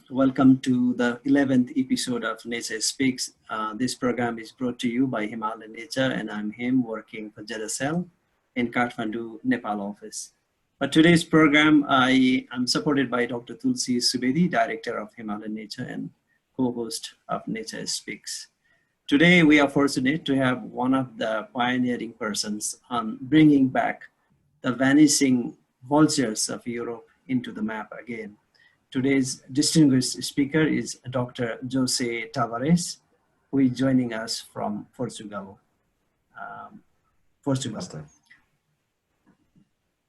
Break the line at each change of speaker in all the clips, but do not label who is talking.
Welcome to the 11th episode of NatureSpeaks. This program is brought to you by Himalayan Nature, and I'm Him, working for JSL in Kathmandu, Nepal office. For today's program, I am supported by Dr. Tulsi Subedi, Director of Himalayan Nature and co-host of NatureSpeaks. Today, we are fortunate to have one of the pioneering persons on bringing back the vanishing vultures of Europe into the map again. Today's distinguished speaker is Dr. Jose Tavares, who is joining us from Portugal.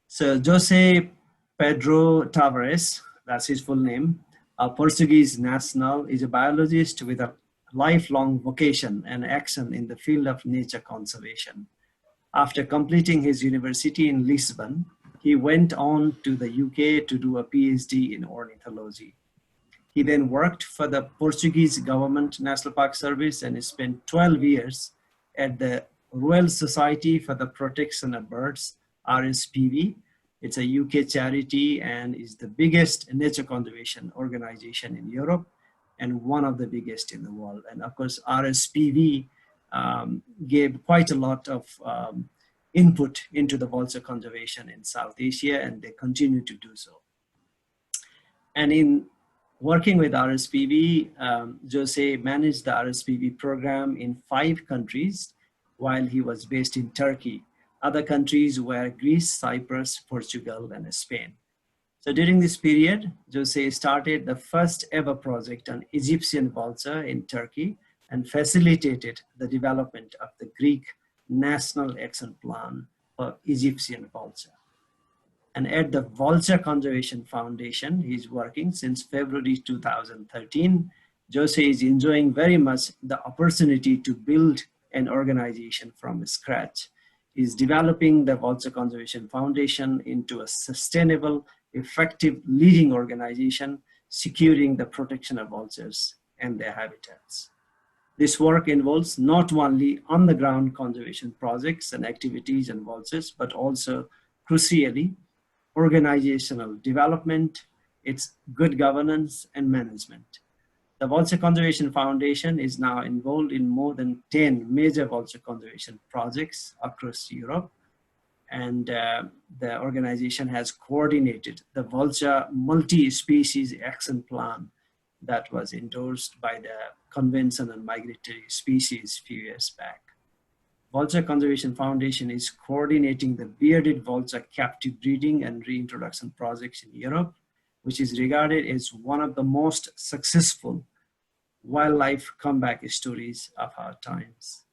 So Jose Pedro Tavares, that's his full name, a Portuguese national, is a biologist with a lifelong vocation and action in the field of nature conservation. After completing his university in Lisbon, he went on to the UK to do a PhD in ornithology. He then worked for the Portuguese Government National Park Service and spent 12 years at the Royal Society for the Protection of Birds, RSPB. It's a UK charity and is the biggest nature conservation organization in Europe and one of the biggest in the world. And of course, RSPB gave quite a lot of input into the vulture conservation in South Asia, and they continue to do so. And in working with RSPB, Jose managed the RSPB program in 5 countries while he was based in Turkey. Other countries were Greece, Cyprus, Portugal, and Spain. So during this period, Jose started the first ever project on Egyptian vulture in Turkey and facilitated the development of the Greek National Action Plan for Egyptian vulture. And at the Vulture Conservation Foundation, he's working since February 2013. Jose is enjoying very much the opportunity to build an organization from scratch. He's developing the Vulture Conservation Foundation into a sustainable, effective leading organization, securing the protection of vultures and their habitats. This work involves not only on-the-ground conservation projects and activities and vultures, but also, crucially, organizational development, its good governance and management. The Vulture Conservation Foundation is now involved in more than 10 major vulture conservation projects across Europe, and the organization has coordinated the Vulture Multi-Species Action Plan that was endorsed by the Convention on Migratory Species a few years back. Vulture Conservation Foundation is coordinating the bearded vulture captive breeding and reintroduction projects in Europe, which is regarded as one of the most successful wildlife comeback stories of our times.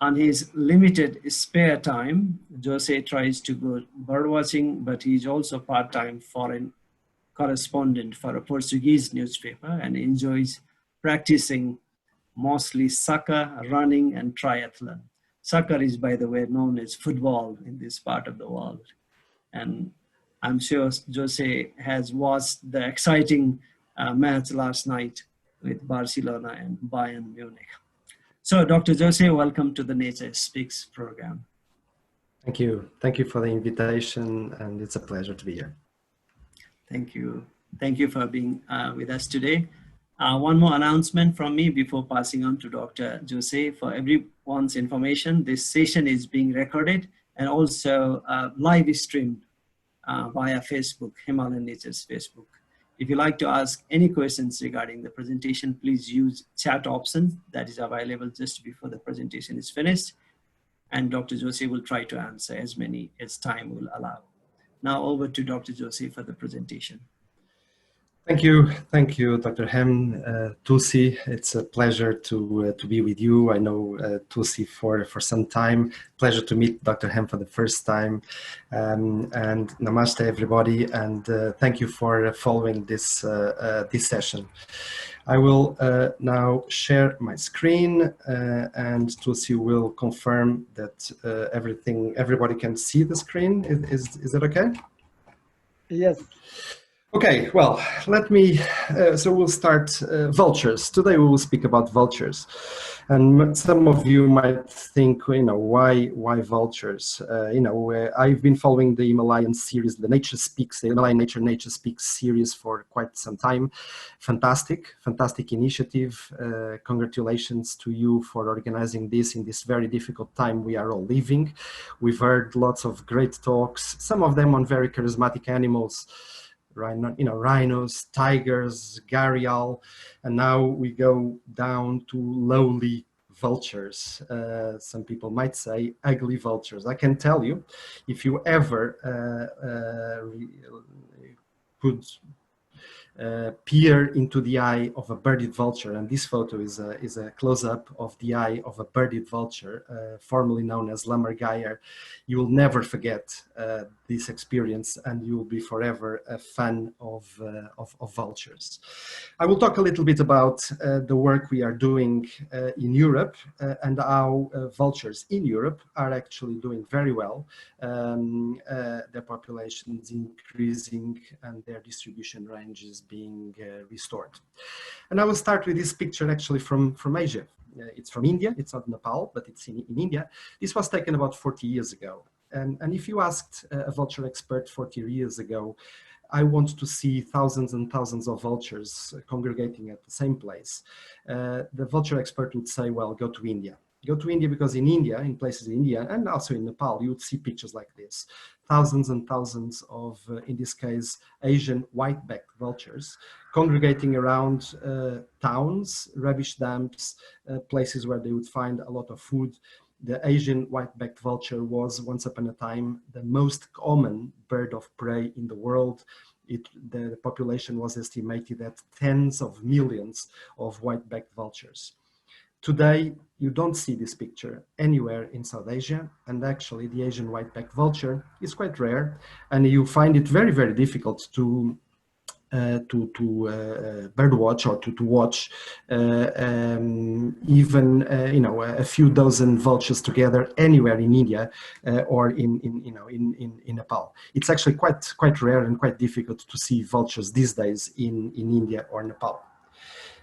On his limited spare time, Jose tries to go birdwatching, but he's also part-time foreign correspondent for a Portuguese newspaper and enjoys practicing mostly soccer, running, and triathlon. Soccer is, by the way, known as football in this part of the world. And I'm sure Jose has watched the exciting match last night with Barcelona and Bayern Munich. So Dr. Jose, welcome to the NatureSpeaks program.
Thank you. Thank you for the invitation, and it's a pleasure to be here.
Thank you. Thank you for being with us today. One more announcement from me before passing on to Dr. Jose. For everyone's information, this session is being recorded and also live streamed via Facebook, Himalayan Nature's Facebook. If you'd like to ask any questions regarding the presentation, please use chat option that is available just before the presentation is finished. And Dr. Jose will try to answer as many as time will allow. Now over to Dr. Jose for the presentation.
Thank you, Dr. Hem. Tulsi, it's a pleasure to be with you. I know Tulsi for some time. Pleasure to meet Dr. Hem for the first time. And namaste, everybody, and thank you for following this session. I will now share my screen, and Tulsi will confirm that everybody can see the screen. Is that okay?
Yes.
Okay, well, let me, so we'll start vultures. Today we will speak about vultures. And some of you might think, why vultures? I've been following the Himalayan series, the NatureSpeaks, the Himalayan NatureSpeaks series for quite some time. Fantastic initiative. Congratulations to you for organizing this in this very difficult time we are all living. We've heard lots of great talks, some of them on very charismatic animals, rhinos, tigers, gharial, and now we go down to lowly vultures. Some people might say ugly vultures. I can tell you, if you ever could peer into the eye of a birded vulture, and this photo is a close-up of the eye of a birded vulture, formerly known as lammergeier, you will never forget this experience, and you will be forever a fan of vultures. I will talk a little bit about the work we are doing in Europe and how vultures in Europe are actually doing very well. Their population is increasing and their distribution range is being restored. And I will start with this picture actually from Asia. It's from India, it's not Nepal, but it's in India. This was taken about 40 years ago. And if you asked a vulture expert 40 years ago, I want to see thousands and thousands of vultures congregating at the same place, the vulture expert would say, well, go to India. Go to India because in India, in places in India, and also in Nepal, you would see pictures like this. Thousands and thousands of, in this case, Asian white-backed vultures congregating around towns, rubbish dumps, places where they would find a lot of food. The Asian white-backed vulture was once upon a time the most common bird of prey in the world. The population was estimated at tens of millions of white-backed vultures. Today, you don't see this picture anywhere in South Asia, and actually the Asian white-backed vulture is quite rare, and you find it very, very difficult to bird watch or to watch even a few dozen vultures together anywhere in India or in Nepal. It's actually quite rare and quite difficult to see vultures these days in India or Nepal.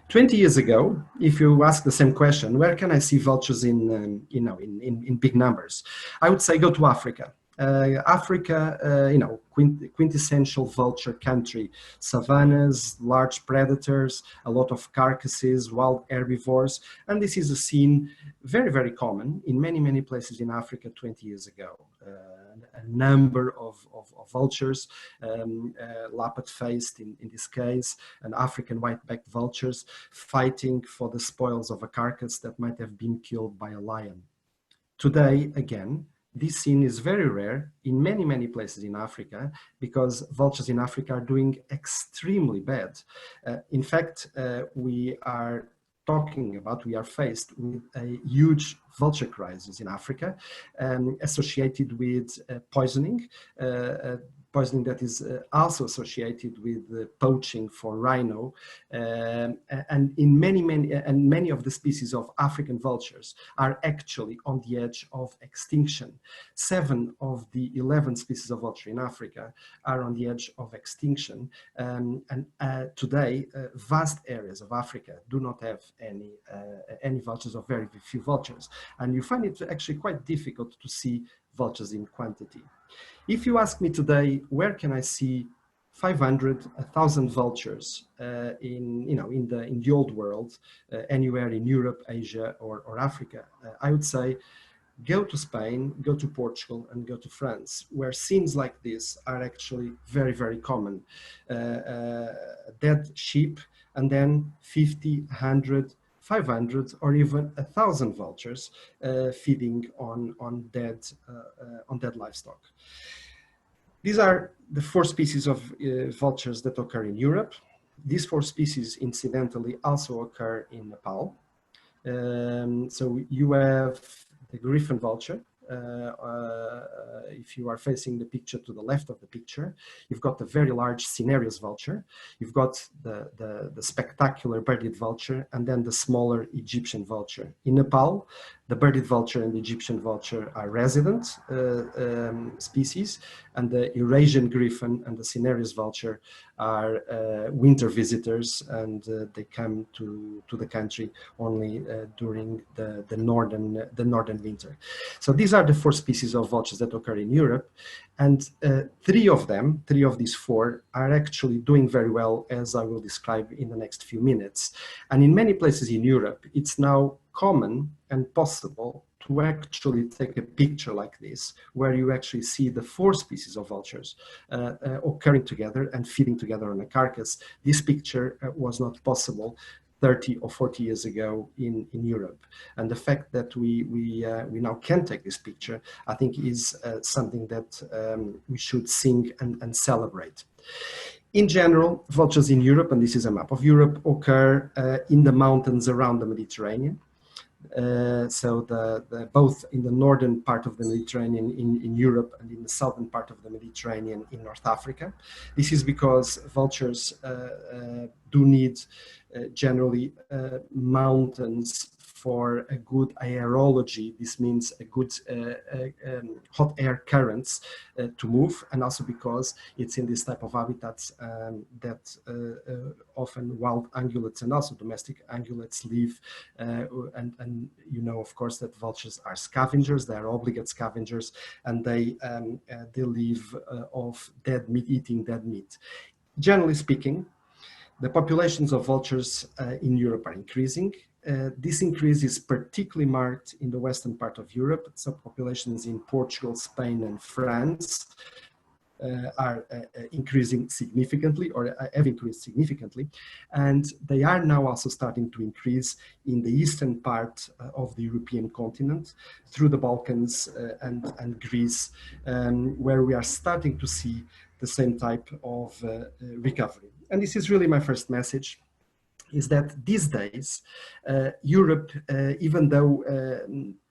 20 years ago, if you ask the same question, where can I see vultures in big numbers? I would say go to Africa. Africa, quintessential vulture country, savannas, large predators, a lot of carcasses, wild herbivores, and this is a scene very, very common in many, many places in Africa 20 years ago. A number of vultures, lappet-faced in this case, and African white-backed vultures fighting for the spoils of a carcass that might have been killed by a lion. Today, again, this scene is very rare in many, many places in Africa because vultures in Africa are doing extremely bad. In fact, we are faced with a huge vulture crisis in Africa associated with poisoning that is also associated with poaching for rhino, and many of the species of African vultures are actually on the edge of extinction. 7 of the 11 species of vulture in Africa are on the edge of extinction, and today vast areas of Africa do not have any vultures or very few vultures, and you find it actually quite difficult to see vultures in quantity. If you ask me today, where can I see 500, 1,000 vultures in the old world, anywhere in Europe, Asia, or Africa, I would say go to Spain, go to Portugal, and go to France, where scenes like this are actually very, very common. Dead sheep, and then 50, 100, 500, or even 1,000 vultures feeding on dead livestock. These are the 4 species of vultures that occur in Europe. These 4 species, incidentally, also occur in Nepal. So you have the griffon vulture, if you are facing the picture to the left of the picture, you've got the very large Cinereous vulture, you've got the spectacular birded vulture, and then the smaller Egyptian vulture. In Nepal, the birded vulture and the Egyptian vulture are resident species, and the Eurasian griffon and the Cinereous vulture are winter visitors, and they come to the country only during the northern winter. So these are the 4 species of vultures that occur in Europe, and 3 of these 4 are actually doing very well, as I will describe in the next few minutes. And in many places in Europe, it's now common and possible to actually take a picture like this, where you actually see the 4 species of vultures occurring together and feeding together on a carcass. This picture was not possible 30 or 40 years ago in Europe. And the fact that we now can take this picture, I think is something that we should sing and celebrate. In general, vultures in Europe, and this is a map of Europe, occur in the mountains around the Mediterranean. So both in the northern part of the Mediterranean in Europe and in the southern part of the Mediterranean in North Africa. This is because vultures do need generally mountains for a good aerology. This means a good hot air currents to move, and also because it's in this type of habitats that often wild ungulates and also domestic ungulates live. And you know, of course, that vultures are scavengers. They are obligate scavengers, and they live off dead meat, eating dead meat. Generally speaking, the populations of vultures in Europe are increasing. This increase is particularly marked in the western part of Europe. So populations in Portugal, Spain, and France are increasing significantly, or have increased significantly. And they are now also starting to increase in the eastern part of the European continent through the Balkans and Greece, where we are starting to see the same type of recovery. And this is really my first message, is that these days, Europe, even though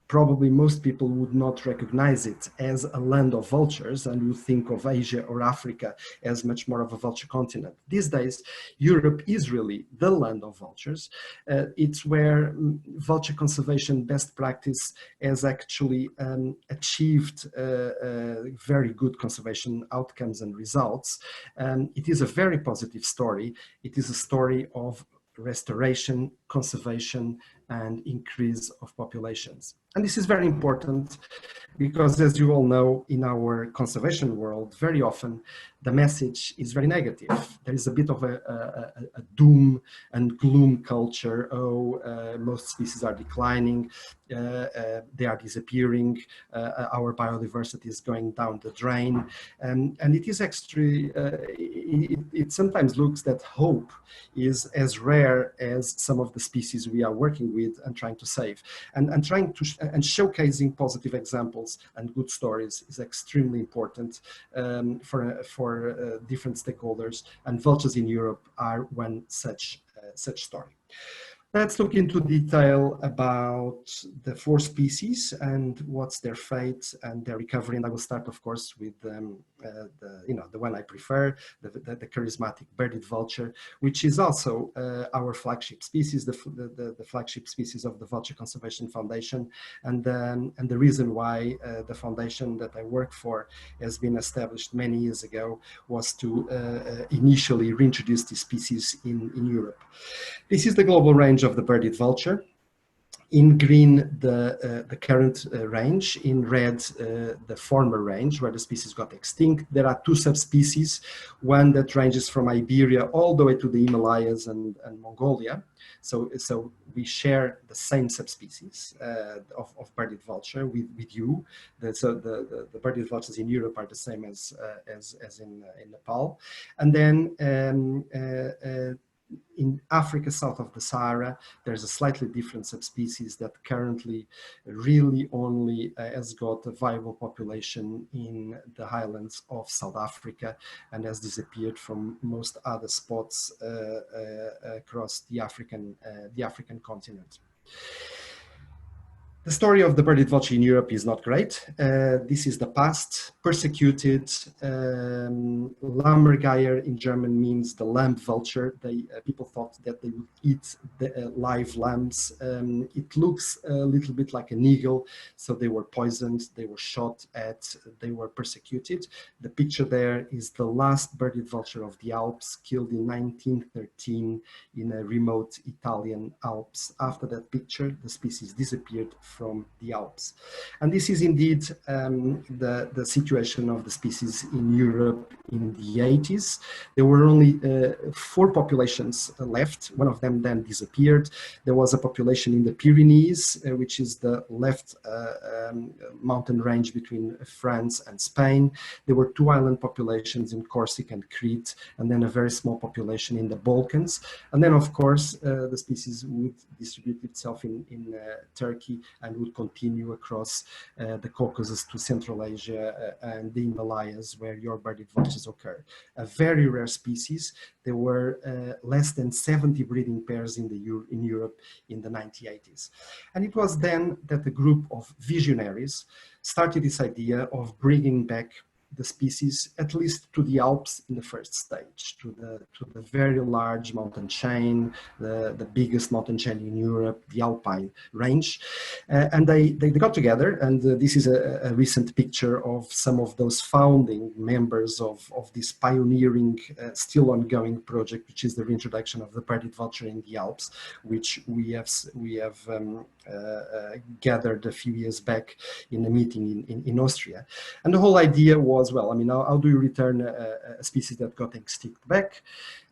probably most people would not recognize it as a land of vultures and would think of Asia or Africa as much more of a vulture continent. These days, Europe is really the land of vultures. It's where vulture conservation best practice has actually achieved very good conservation outcomes and results. It is a very positive story. It is a story of restoration, conservation, and increase of populations. And this is very important because, as you all know, in our conservation world, very often the message is very negative. There is a bit of a doom and gloom culture. Most species are declining, they are disappearing, our biodiversity is going down the drain. And it is actually, it sometimes looks that hope is as rare as some of the species we are working with and trying to save. And trying to and showcasing positive examples and good stories is extremely important for different stakeholders, and vultures in Europe are one such story. Let's look into detail about the 4 species and what's their fate and their recovery. And I will start, of course, with the one I prefer, the charismatic birded vulture, which is also our flagship species, the flagship species of the Vulture Conservation Foundation, and the reason why the foundation that I work for has been established many years ago was to initially reintroduce this species in Europe. This is the global range of the birded vulture. In green, the current range. In red, the former range where the species got extinct. There are 2 subspecies, one that ranges from Iberia all the way to the Himalayas and Mongolia. So we share the same subspecies of birded vulture with you. So the birded vultures in Europe are the same as in Nepal. And then in Africa, south of the Sahara, there's a slightly different subspecies that currently really only has got a viable population in the highlands of South Africa and has disappeared from most other spots across the African continent. The story of the birded vulture in Europe is not great. This is the past. Persecuted. Lammergeier in German means the lamb vulture. People thought that they would eat the live lambs. It looks a little bit like an eagle, so they were poisoned, they were shot at, they were persecuted. The picture there is the last birded vulture of the Alps, killed in 1913 in a remote Italian Alps. After that picture, the species disappeared from the Alps. And this is indeed the situation of the species in Europe in the 80s. There were only 4 populations left. One of them then disappeared. There was a population in the Pyrenees, which is the left mountain range between France and Spain. There were 2 island populations in Corsica and Crete, and then a very small population in the Balkans. And then, of course, the species would distribute itself in Turkey and would continue across the Caucasus to Central Asia and the Himalayas, where your birded vultures occur. A very rare species. There were less than 70 breeding pairs in Europe in the 1980s. And it was then that a group of visionaries started this idea of bringing back the species, at least to the Alps in the first stage, to the very large mountain chain, the biggest mountain chain in Europe, the Alpine range. And they got together, and this is a recent picture of some of those founding members of this pioneering, still ongoing project, which is the reintroduction of the birded vulture in the Alps, which we have gathered a few years back in a meeting in Austria. And the whole idea was, well, I mean, how do you return a species that got extinct back?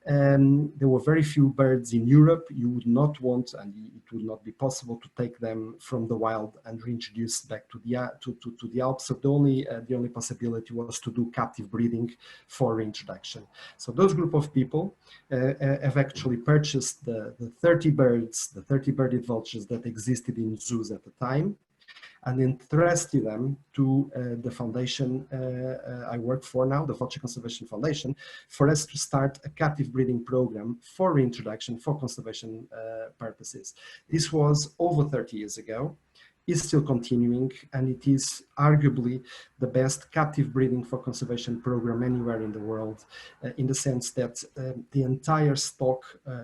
There were very few birds in Europe. You would not want, and it would not be possible to take them from the wild and reintroduce back to the Alps. So the only possibility was to do captive breeding for reintroduction. So those group of people have actually purchased the 30 birds, the 30 birded vultures that existed in zoos at the time, and entrusted them to the foundation I work for now, the Vulture Conservation Foundation, for us to start a captive breeding program for reintroduction for conservation purposes. This was over 30 years ago, is still continuing, and it is arguably the best captive breeding for conservation program anywhere in the world, in the sense that the entire stock,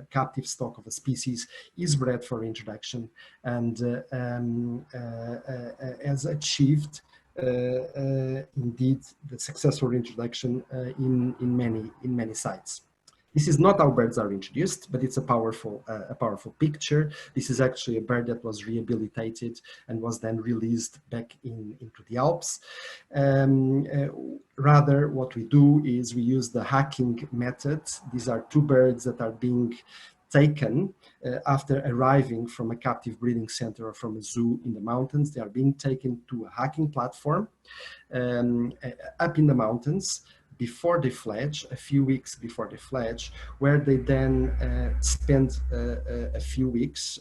captive stock of a species is bred for introduction and has achieved indeed the successful introduction in many sites. This is not how birds are introduced, but it's a powerful picture. This is actually a bird that was rehabilitated and was then released back into the Alps. Rather, what we do is we use the hacking method. These are 2 birds that are being taken after arriving from a captive breeding center or from a zoo in the mountains. They are being taken to a hacking platform up in the mountains before they fledge, a few weeks before they fledge, where they then spend a few weeks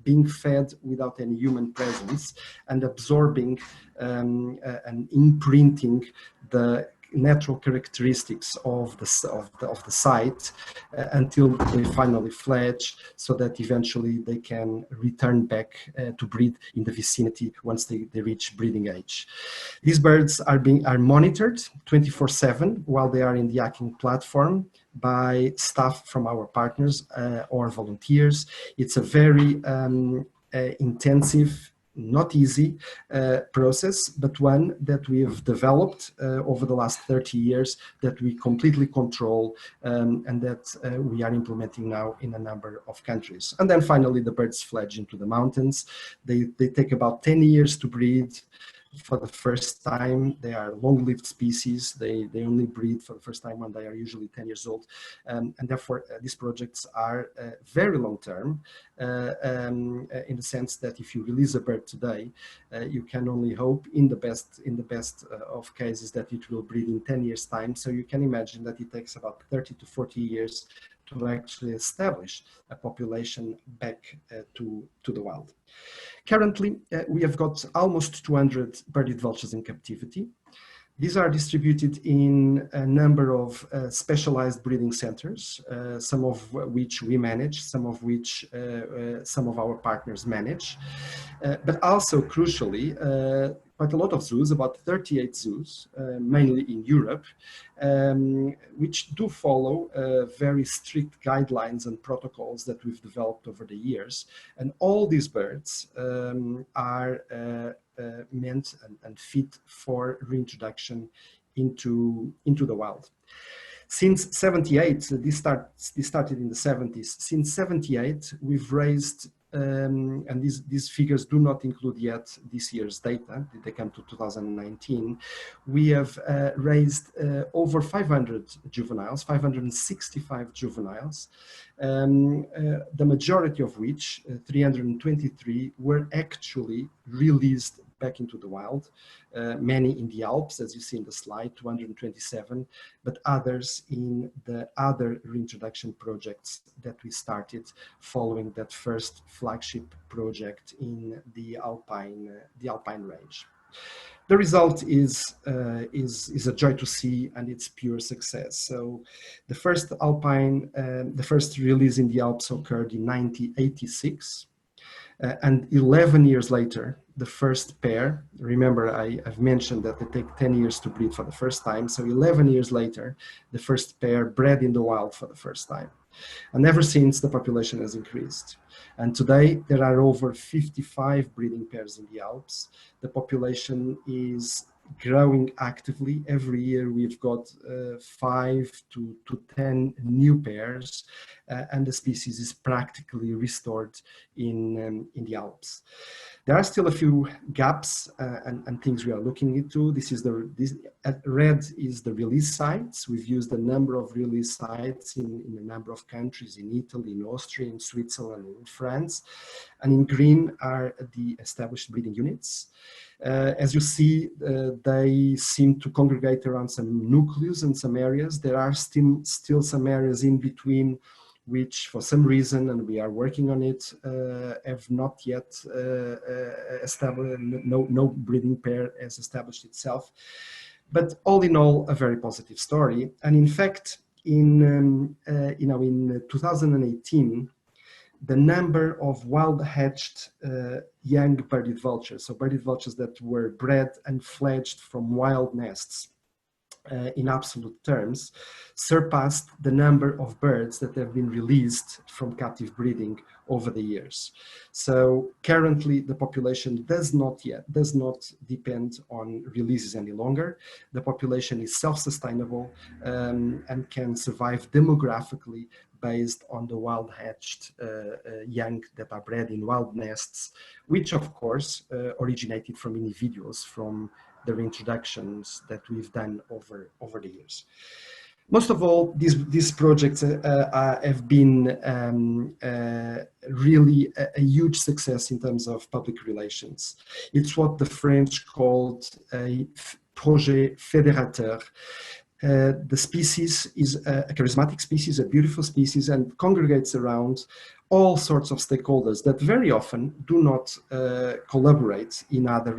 being fed without any human presence and absorbing and imprinting the natural characteristics of the site until they finally fledge, so that eventually they can return back to breed in the vicinity once they reach breeding age. These birds are monitored 24/7 while they are in the hacking platform by staff from our partners or volunteers. It's a very intensive, not easy process, but one that we have developed over the last 30 years that we completely control and that we are implementing now in a number of countries. And then finally, the birds fledge into the mountains. They take about 10 years to breed. For the first time, they are long-lived species. They only breed for the first time when they are usually 10 years old. And therefore, these projects are very long-term in the sense that if you release a bird today, you can only hope in the best of cases that it will breed in 10 years' time. So you can imagine that it takes about 30 to 40 years to actually establish a population back to the wild. Currently, we have got almost 200 birded vultures in captivity. These are distributed in a number of specialized breeding centers, some of which we manage, some of which some of our partners manage, but also crucially, quite a lot of zoos, about 38 zoos, mainly in Europe, which do follow very strict guidelines and protocols that we've developed over the years. And all these birds are meant and fit for reintroduction into the wild. Since 78, this started in the 70s. Since 78, we've raised, and these figures do not include yet this year's data, they come to 2019. We have raised over 500 juveniles, 565 juveniles, the majority of which, 323, were actually released back into the wild, many in the Alps, as you see in the slide, 227, but others in the other reintroduction projects that we started following that first flagship project in the Alpine range. The result is a joy to see, and it's pure success. So the first the first release in the Alps occurred in 1986. And 11 years later, the first pair, remember I've mentioned that they take 10 years to breed for the first time. So 11 years later, the first pair bred in the wild for the first time. And ever since, the population has increased. And today, there are over 55 breeding pairs in the Alps. The population is growing actively. Every year, we've got 5 to 10 new pairs, and the species is practically restored in the Alps. There are still a few gaps and things we are looking into. This red is the release sites. We've used a number of release sites in a number of countries, in Italy, in Austria, in Switzerland, in France. And in green are the established breeding units. As you see, they seem to congregate around some nucleus and some areas. There are still some areas in between which for some reason, and we are working on it, have not yet established, no breeding pair has established itself. But all in all, a very positive story. And in fact, in 2018, the number of wild-hatched young birded vultures, so birded vultures that were bred and fledged from wild nests, in absolute terms, surpassed the number of birds that have been released from captive breeding over the years. So currently, the population does not depend on releases any longer. The population is self-sustainable and can survive demographically based on the wild-hatched young that are bred in wild nests, which of course originated from individuals from the reintroductions that we've done over the years. Most of all, these projects have been really a huge success in terms of public relations. It's what the French called a projet fédérateur. The species is a charismatic species, a beautiful species, and congregates around all sorts of stakeholders that very often do not collaborate in other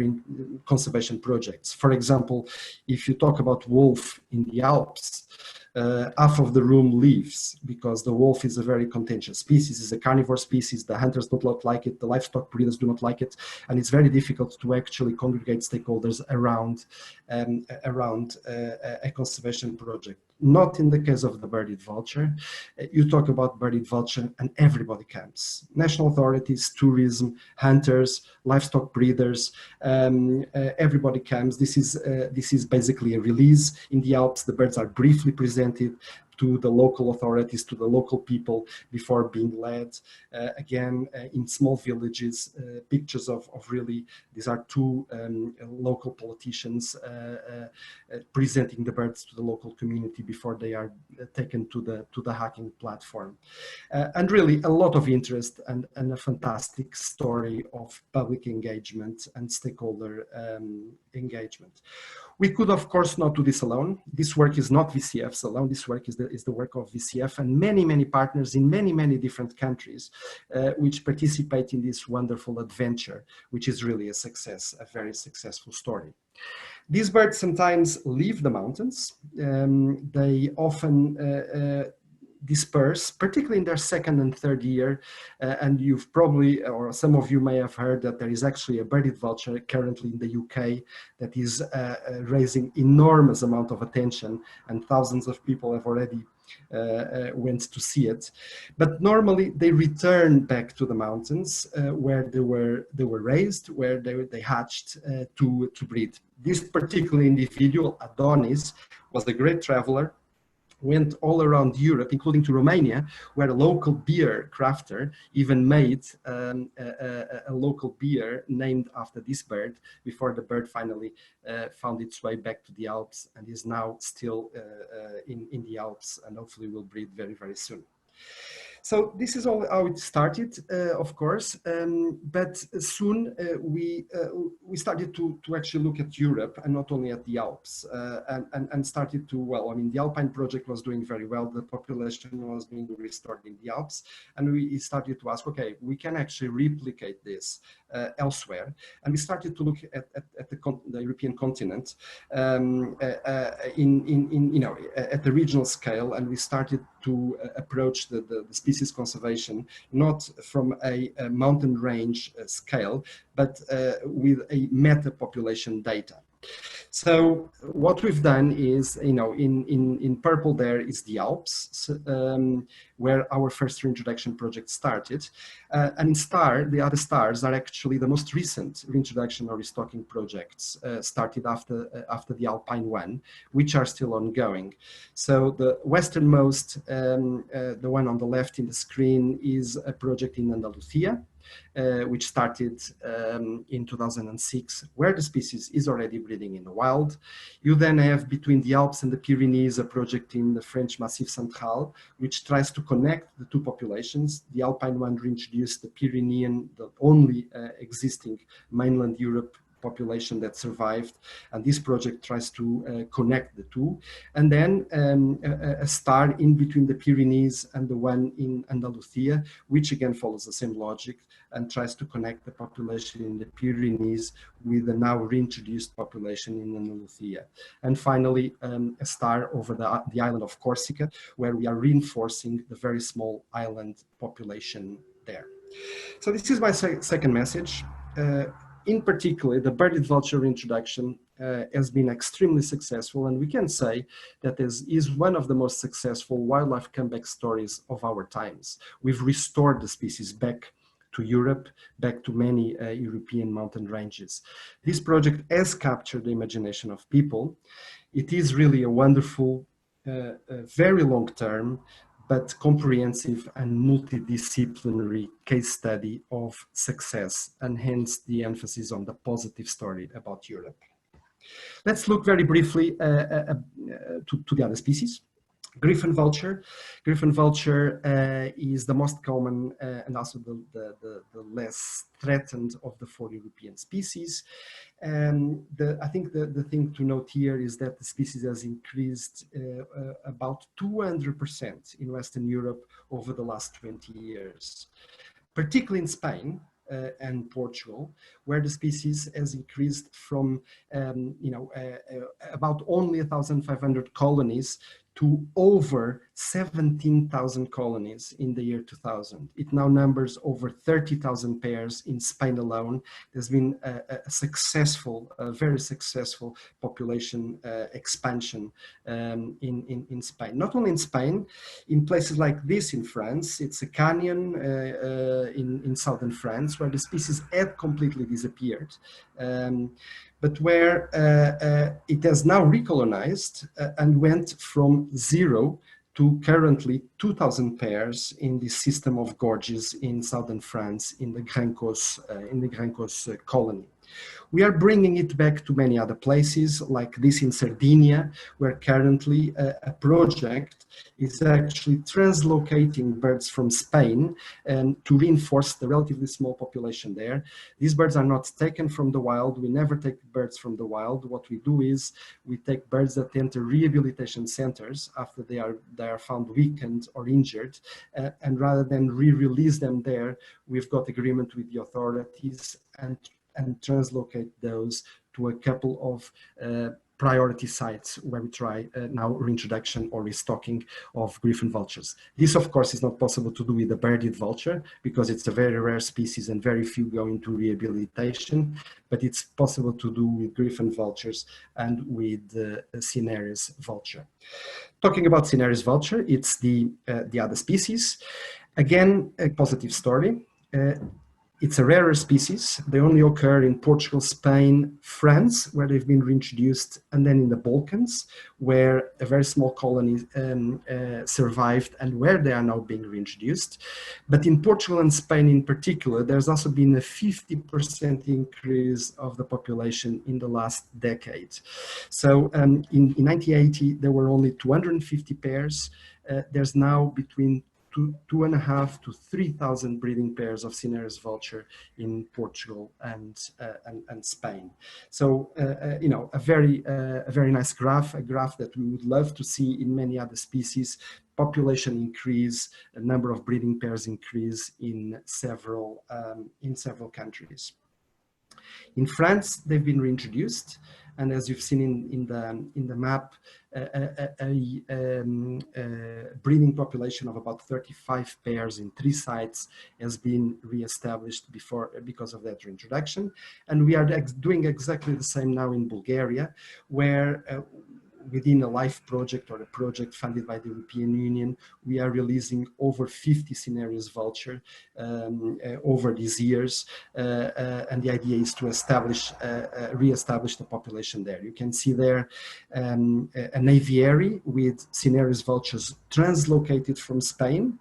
conservation projects. For example, if you talk about wolf in the Alps, half of the room leaves because the wolf is a very contentious species, is a carnivore species, the hunters do not like it, the livestock breeders do not like it, and it's very difficult to actually congregate stakeholders around a conservation project. Not in the case of the birded vulture. You talk about birded vulture and everybody comes. National authorities, tourism, hunters, livestock breeders, everybody comes. This is basically a release. In the Alps, the birds are briefly presented to the local authorities, to the local people before being led. Again, in small villages, pictures of really, these are two local politicians presenting the birds to the local community before they are taken to the hacking platform. And really a lot of interest and a fantastic story of public engagement and stakeholder engagement. We could, of course, not do this alone. This work is not VCF's alone. This work is the work of VCF and many, many partners in many, many different countries which participate in this wonderful adventure, which is really a success, a very successful story. These birds sometimes leave the mountains. They often disperse, particularly in their second and third year. And you've probably, or some of you may have heard that there is actually a birded vulture currently in the UK that is raising enormous amount of attention, and thousands of people have already went to see it. But normally they return back to the mountains where they were raised, where they hatched to breed. This particular individual, Adonis, was a great traveler, went all around Europe, including to Romania, where a local beer crafter even made a local beer named after this bird before the bird finally found its way back to the Alps and is now still in the Alps, and hopefully will breed very, very soon. So this is all how it started, of course, but soon we started to actually look at Europe and not only at the Alps, and started to, well, I mean, the Alpine project was doing very well, the population was being restored in the Alps, and we started to ask, okay, we can actually replicate this elsewhere, and we started to look at the European continent at the regional scale, and we started to approach the species conservation not from a mountain range scale, but with a meta population data. So what we've done is, in purple there is the Alps, where our first reintroduction project started. And in star, the other stars are actually the most recent reintroduction or restocking projects started after the Alpine one, which are still ongoing. So the westernmost, the one on the left in the screen, is a project in Andalusia, which started in 2006, where the species is already breeding in the wild. You then have, between the Alps and the Pyrenees, a project in the French Massif Central, which tries to connect the two populations. The Alpine one reintroduced the Pyrenean, the only existing mainland Europe population that survived, and this project tries to connect the two. And then a star in between the Pyrenees and the one in Andalusia, which again follows the same logic and tries to connect the population in the Pyrenees with the now reintroduced population in Andalusia. And finally, a star over the island of Corsica, where we are reinforcing the very small island population there. So this is my second message. In particular, the birded vulture introduction has been extremely successful, and we can say that this is one of the most successful wildlife comeback stories of our times. We've restored the species back to Europe, back to many European mountain ranges. This project has captured the imagination of people. It is really a wonderful, very long-term, but comprehensive and multidisciplinary case study of success, and hence the emphasis on the positive story about Europe. Let's look very briefly to the other species. Griffon vulture. Griffon vulture is the most common and also the less threatened of the 4 European species. I think the thing to note here is that the species has increased about 200% in Western Europe over the last 20 years, particularly in Spain and Portugal, where the species has increased from about only 1,500 colonies to over 17,000 colonies in the year 2000. It now numbers over 30,000 pairs in Spain alone. There's been a successful, a very successful population expansion in Spain. Not only in Spain, in places like this in France, it's a canyon in southern France where the species had completely disappeared. But where it has now recolonized and went from 0 to currently 2,000 pairs in this system of gorges in southern France, in the Grand Causse colony. We are bringing it back to many other places, like this in Sardinia, where currently a project is actually translocating birds from Spain to reinforce the relatively small population there. These birds are not taken from the wild. We never take birds from the wild. What we do is we take birds that enter rehabilitation centers after they are found weakened or injured, and rather than re-release them there, we've got agreement with the authorities and translocate those to a couple of priority sites where we try now reintroduction or restocking of griffon vultures. This, of course, is not possible to do with the bearded vulture because it's a very rare species and very few go into rehabilitation, but it's possible to do with griffon vultures and with Cinereous vulture. Talking about Cinereous vulture, it's the other species. Again, a positive story. It's a rarer species. They only occur in Portugal, Spain, France, where they've been reintroduced, and then in the Balkans, where a very small colony survived and where they are now being reintroduced. But in Portugal and Spain in particular, there's also been a 50% increase of the population in the last decade. So in 1980, there were only 250 pairs. There's now between 2,500 to 3,000 breeding pairs of Cinereous vulture in Portugal and Spain. So you know, a very nice graph, a graph that we would love to see in many other species. Population increase, a number of breeding pairs increase in several countries. In France, they've been reintroduced, and as you've seen in the map, a breeding population of about 35 pairs in 3 sites has been re-established because of that reintroduction. And we are doing exactly the same now in Bulgaria, where within a LIFE project or a project funded by the European Union, we are releasing over 50 Cinereous vulture over these years. And the idea is to re-establish the population there. You can see there an aviary with Cinereous vultures translocated from Spain.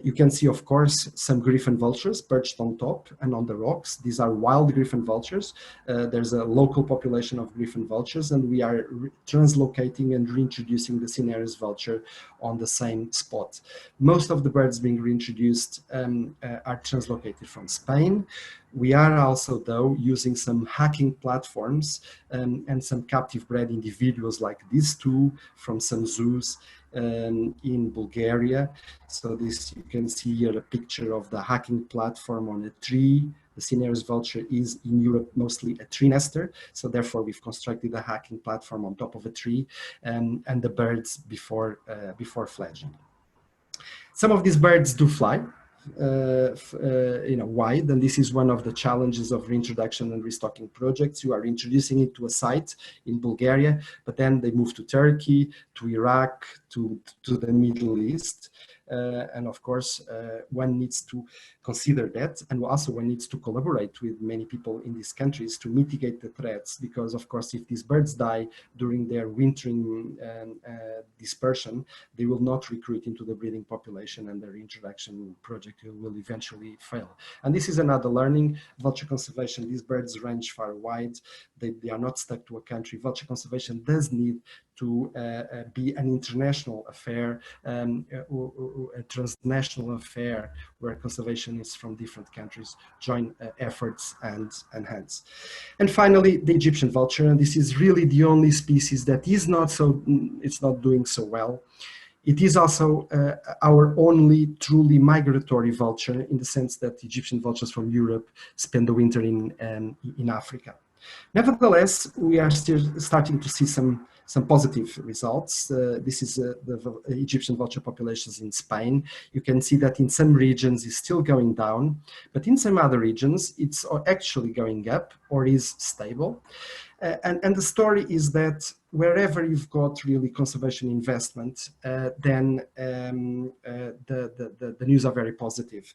You can see, of course, some griffon vultures perched on top and on the rocks. These are wild griffon vultures. There's a local population of griffon vultures, and we are translocating and reintroducing the Cinereous vulture on the same spot. Most of the birds being reintroduced are translocated from Spain. We are also, though, using some hacking platforms and some captive bred individuals like these two from some zoos in Bulgaria. So this, you can see here a picture of the hacking platform on a tree. The Cinereous vulture is in Europe mostly a tree nester, so therefore we've constructed a hacking platform on top of a tree and the birds before fledging. Some of these birds do fly. Wide, and this is one of the challenges of reintroduction and restocking projects. You are introducing it to a site in Bulgaria, but then they move to Turkey, to Iraq, to the Middle East. And of course, one needs to consider that, and also one needs to collaborate with many people in these countries to mitigate the threats, because of course, if these birds die during their wintering dispersion, they will not recruit into the breeding population, and the reintroduction project will eventually fail. And this is another learning. Vulture conservation, these birds range far wide. They are not stuck to a country. Vulture conservation does need to be an international affair, a transnational affair, where conservationists from different countries join efforts and hands. And finally, the Egyptian vulture, and this is really the only species that is it's not doing so well. It is also our only truly migratory vulture, in the sense that Egyptian vultures from Europe spend the winter in Africa. Nevertheless, we are still starting to see some positive results. This is the Egyptian vulture populations in Spain. You can see that in some regions it's still going down, but in some other regions it's actually going up or is stable. And the story is that wherever you've got really conservation investment, then the news are very positive.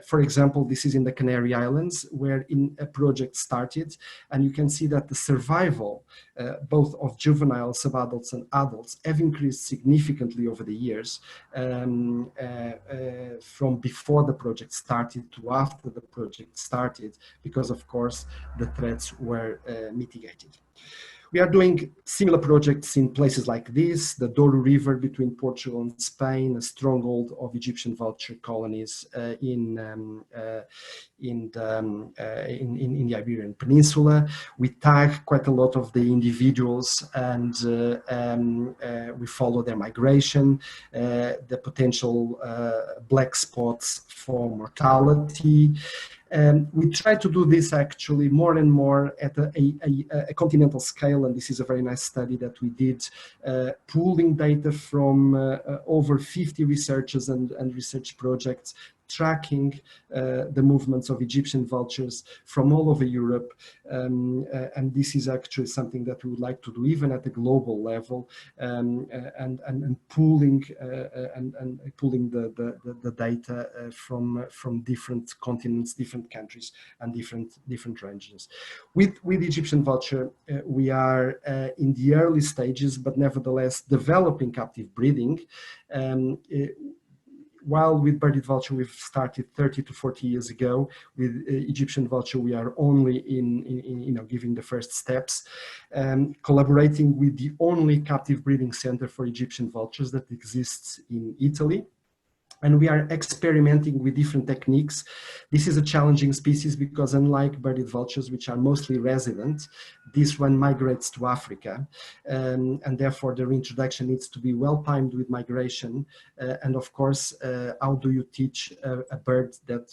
For example, this is in the Canary Islands, where a project started, and you can see that the survival, both of juvenile subadults and adults, have increased significantly over the years, from before the project started to after the project started, because of course the threats were mitigated. We are doing similar projects in places like this, the Douro River between Portugal and Spain, a stronghold of Egyptian vulture colonies in the Iberian Peninsula. We tag quite a lot of the individuals, and we follow their migration, the potential black spots for mortality. We try to do this actually more and more at a continental scale, and this is a very nice study that we did, pooling data from over 50 researchers and research projects, tracking the movements of Egyptian vultures from all over Europe, and this is actually something that we would like to do even at a global level, and pooling the data from different continents, different countries, and different ranges. With Egyptian vulture, we are in the early stages, but nevertheless developing captive breeding. While with birded vulture we've started 30 to 40 years ago, with Egyptian vulture we are only in giving the first steps, collaborating with the only captive breeding center for Egyptian vultures that exists in Italy. And we are experimenting with different techniques. This is a challenging species because unlike birded vultures, which are mostly resident, this one migrates to Africa, and therefore the reintroduction needs to be well timed with migration. And of course, how do you teach a bird that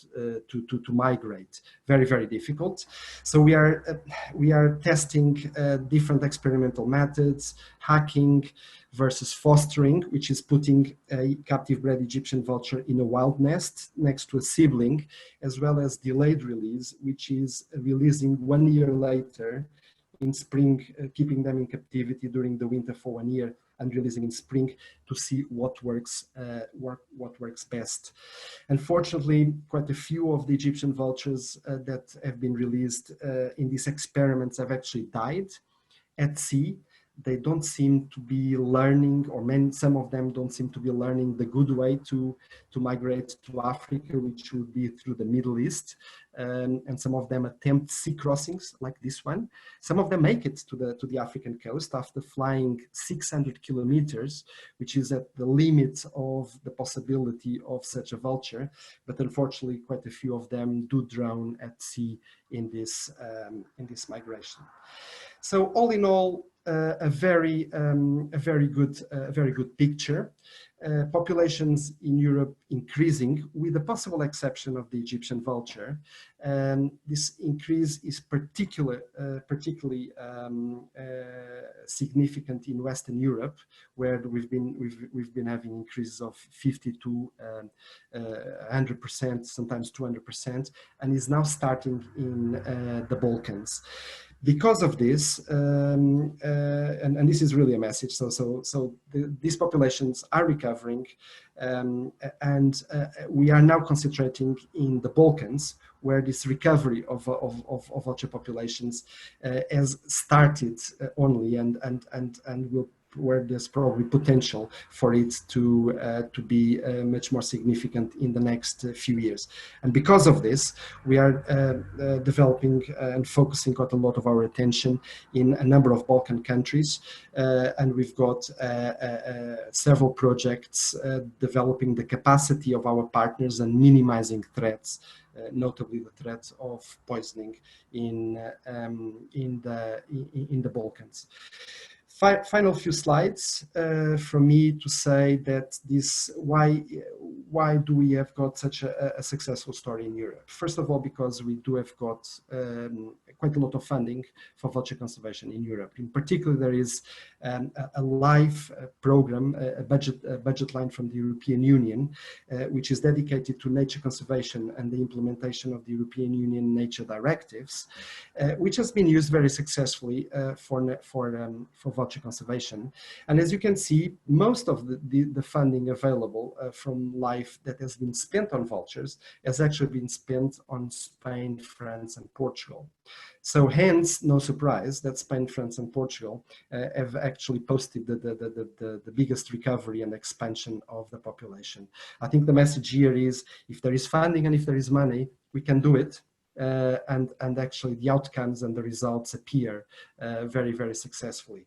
to migrate? Very, very difficult. So we are testing different experimental methods, hacking versus fostering, which is putting a captive bred Egyptian vulture in a wild nest next to a sibling, as well as delayed release, which is releasing 1 year later in spring, keeping them in captivity during the winter for 1 year and releasing in spring to see what works best. Unfortunately, quite a few of the Egyptian vultures that have been released in these experiments have actually died at sea. They don't seem to be learning, or some of them don't seem to be learning the good way to migrate to Africa, which would be through the Middle East. And some of them attempt sea crossings like this one. Some of them make it to the African coast after flying 600 kilometers, which is at the limit of the possibility of such a vulture. But unfortunately, quite a few of them do drown at sea in this migration. So all in all, a very good picture. Populations in Europe increasing, with the possible exception of the Egyptian vulture. This increase is particularly significant in Western Europe, where we've been having increases of 50 to 100%, sometimes 200%, and is now starting in the Balkans. Because of this, and this is really a message, these populations are recovering, and we are now concentrating in the Balkans, where this recovery of vulture populations has started only, and will, where there's probably potential for it to be much more significant in the next few years. And because of this, we are developing and focusing quite a lot of our attention in a number of Balkan countries, and we've got several projects developing the capacity of our partners and minimizing threats, notably the threat of poisoning in the Balkans. Final few slides from me to say that why do we have got such a successful story in Europe? First of all, because we do have got quite a lot of funding for vulture conservation in Europe. In particular, there is a live program, a budget line from the European Union, which is dedicated to nature conservation and the implementation of the European Union nature directives, which has been used very successfully for vulture conservation. And as you can see, most of the funding available from LIFE that has been spent on vultures has actually been spent on Spain, France, and Portugal. So hence, no surprise that Spain, France, and Portugal have actually posted the biggest recovery and expansion of the population. I think the message here is, if there is funding and if there is money, we can do it. And actually the outcomes and the results appear very, very successfully.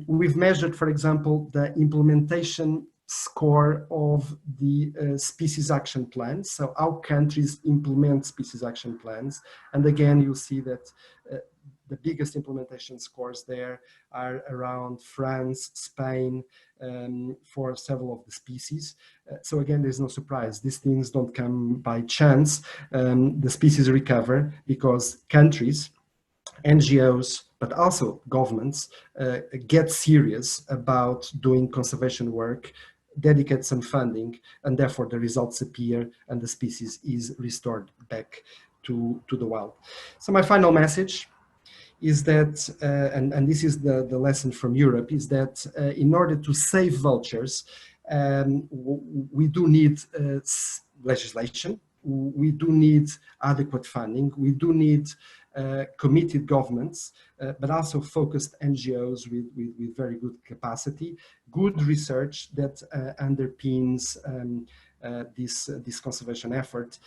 We've measured, for example, the implementation score of the species action plans, so how countries implement species action plans. And again, you'll see that the biggest implementation scores there are around France, Spain, for several of the species. So again, there's no surprise. These things don't come by chance. The species recover because countries, NGOs, but also governments get serious about doing conservation work, dedicate some funding, and therefore the results appear and the species is restored back to the wild. So my final message is that, and this is the lesson from Europe, is that in order to save vultures, we do need legislation, we do need adequate funding, we do need committed governments, but also focused NGOs with very good capacity, good research that underpins this conservation effort,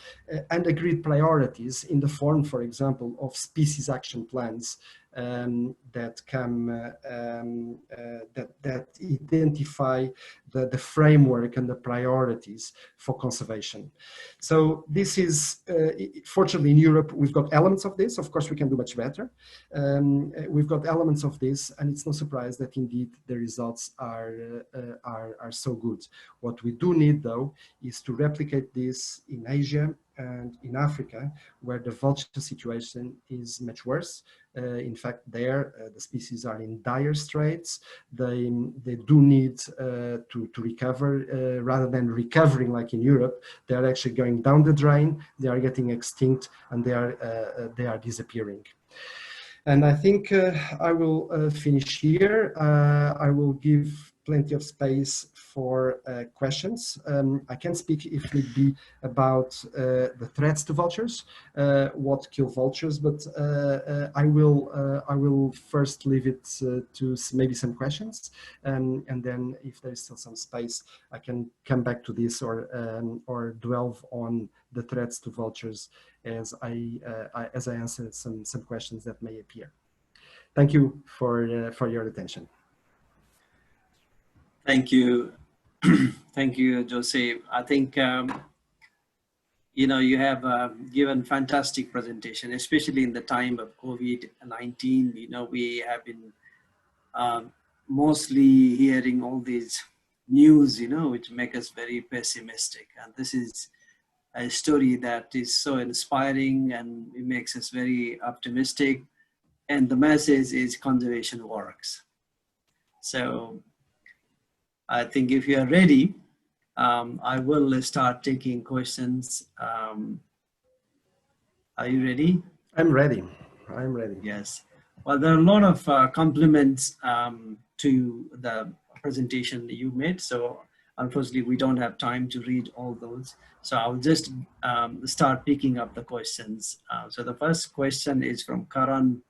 and agreed priorities in the form, for example, of species action plans that identify the framework and the priorities for conservation. So this is, fortunately in Europe, we've got elements of this. Of course, we can do much better. We've got elements of this, and it's no surprise that indeed the results are so good. What we do need, though, is to replicate this in Asia and in Africa, where the vulture situation is much worse. In fact, there the species are in dire straits. They do need to recover, rather than recovering like in Europe. They are actually going down the drain. They are getting extinct, and they are disappearing. And I think I will finish here. I will give plenty of space for questions. I can speak, if need be, about the threats to vultures, what kill vultures, but I will first leave it to maybe some questions, and then if there is still some space, I can come back to this or delve on the threats to vultures as I answer some questions that may appear. Thank you for your attention.
Thank you. Thank you, Jose. I think, you have given fantastic presentation, especially in the time of COVID-19. We have been mostly hearing all these news, which make us very pessimistic. And this is a story that is so inspiring and it makes us very optimistic. And the message is conservation works. So I think if you are ready, I will start taking questions. Are you ready?
I'm ready. I'm ready.
Yes. Well, there are a lot of compliments to the presentation that you made. So unfortunately, we don't have time to read all those. So I'll just start picking up the questions. So the first question is from Karan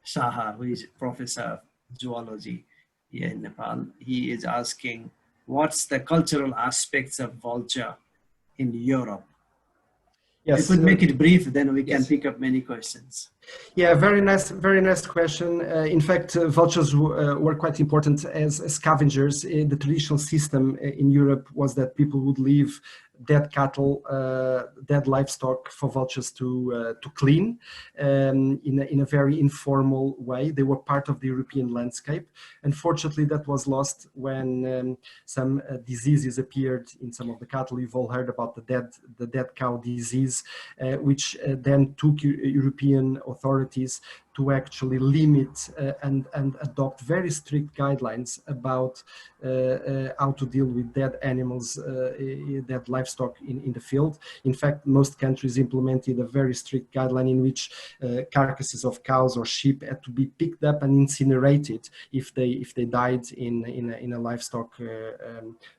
Shaha, who is professor of zoology here in Nepal. He is asking, what's the cultural aspects of vulture in Europe?
Yes,
you could make it brief, then we can
yes.
pick up many questions.
Yeah, very nice question. In fact, vultures were quite important as scavengers. The traditional system in Europe was that people would leave dead cattle, dead livestock for vultures to clean in a very informal way. They were part of the European landscape. Unfortunately, that was lost when some diseases appeared in some of the cattle. You've all heard about the dead cow disease, which then took European authorities to actually limit and adopt very strict guidelines about how to deal with dead animals, dead livestock in the field. In fact, most countries implemented a very strict guideline in which carcasses of cows or sheep had to be picked up and incinerated if they died in a livestock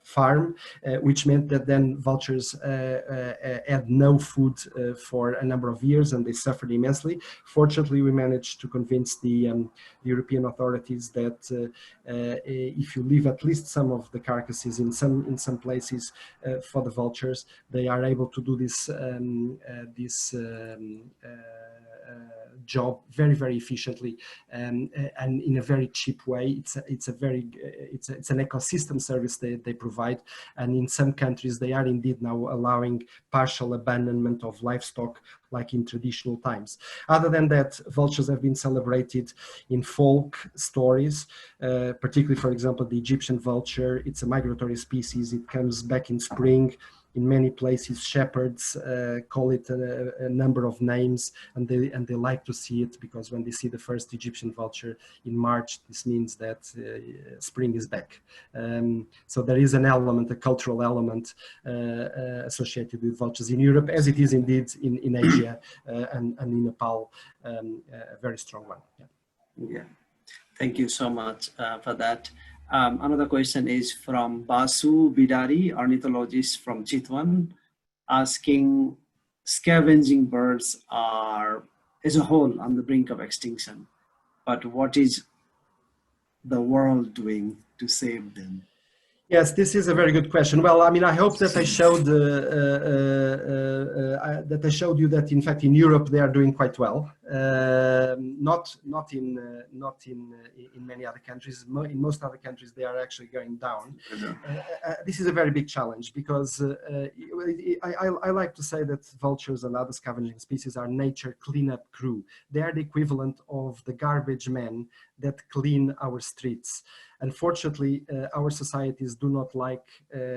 farm, which meant that then vultures had no food for a number of years, and they suffered immensely. Fortunately, we managed to convince the European authorities that if you leave at least some of the carcasses in some places for the vultures, they are able to do this job very efficiently and in a very cheap way. It's an ecosystem service they provide, and in some countries they are indeed now allowing partial abandonment of livestock like in traditional times. Other than that, vultures have been celebrated in folk stories, particularly, for example, the Egyptian vulture. It's a migratory species. It comes back in spring. In many places, shepherds call it a number of names, and they like to see it, because when they see the first Egyptian vulture in March, this means that spring is back. So there is an element, a cultural element associated with vultures in Europe, as it is indeed in Asia and in Nepal, a very strong one.
Yeah. Thank you so much for that. Another question is from Basu Bidari, ornithologist from Chitwan, asking, scavenging birds are as a whole on the brink of extinction, but what is the world doing to save them?
Yes, this is a very good question. Well, I mean, I hope that I showed you that, in fact, in Europe they are doing quite well. Not in many other countries. In most other countries, they are actually going down. This is a very big challenge, because I like to say that vultures and other scavenging species are nature cleanup crew. They are the equivalent of the garbage men that clean our streets. Unfortunately, our societies do not like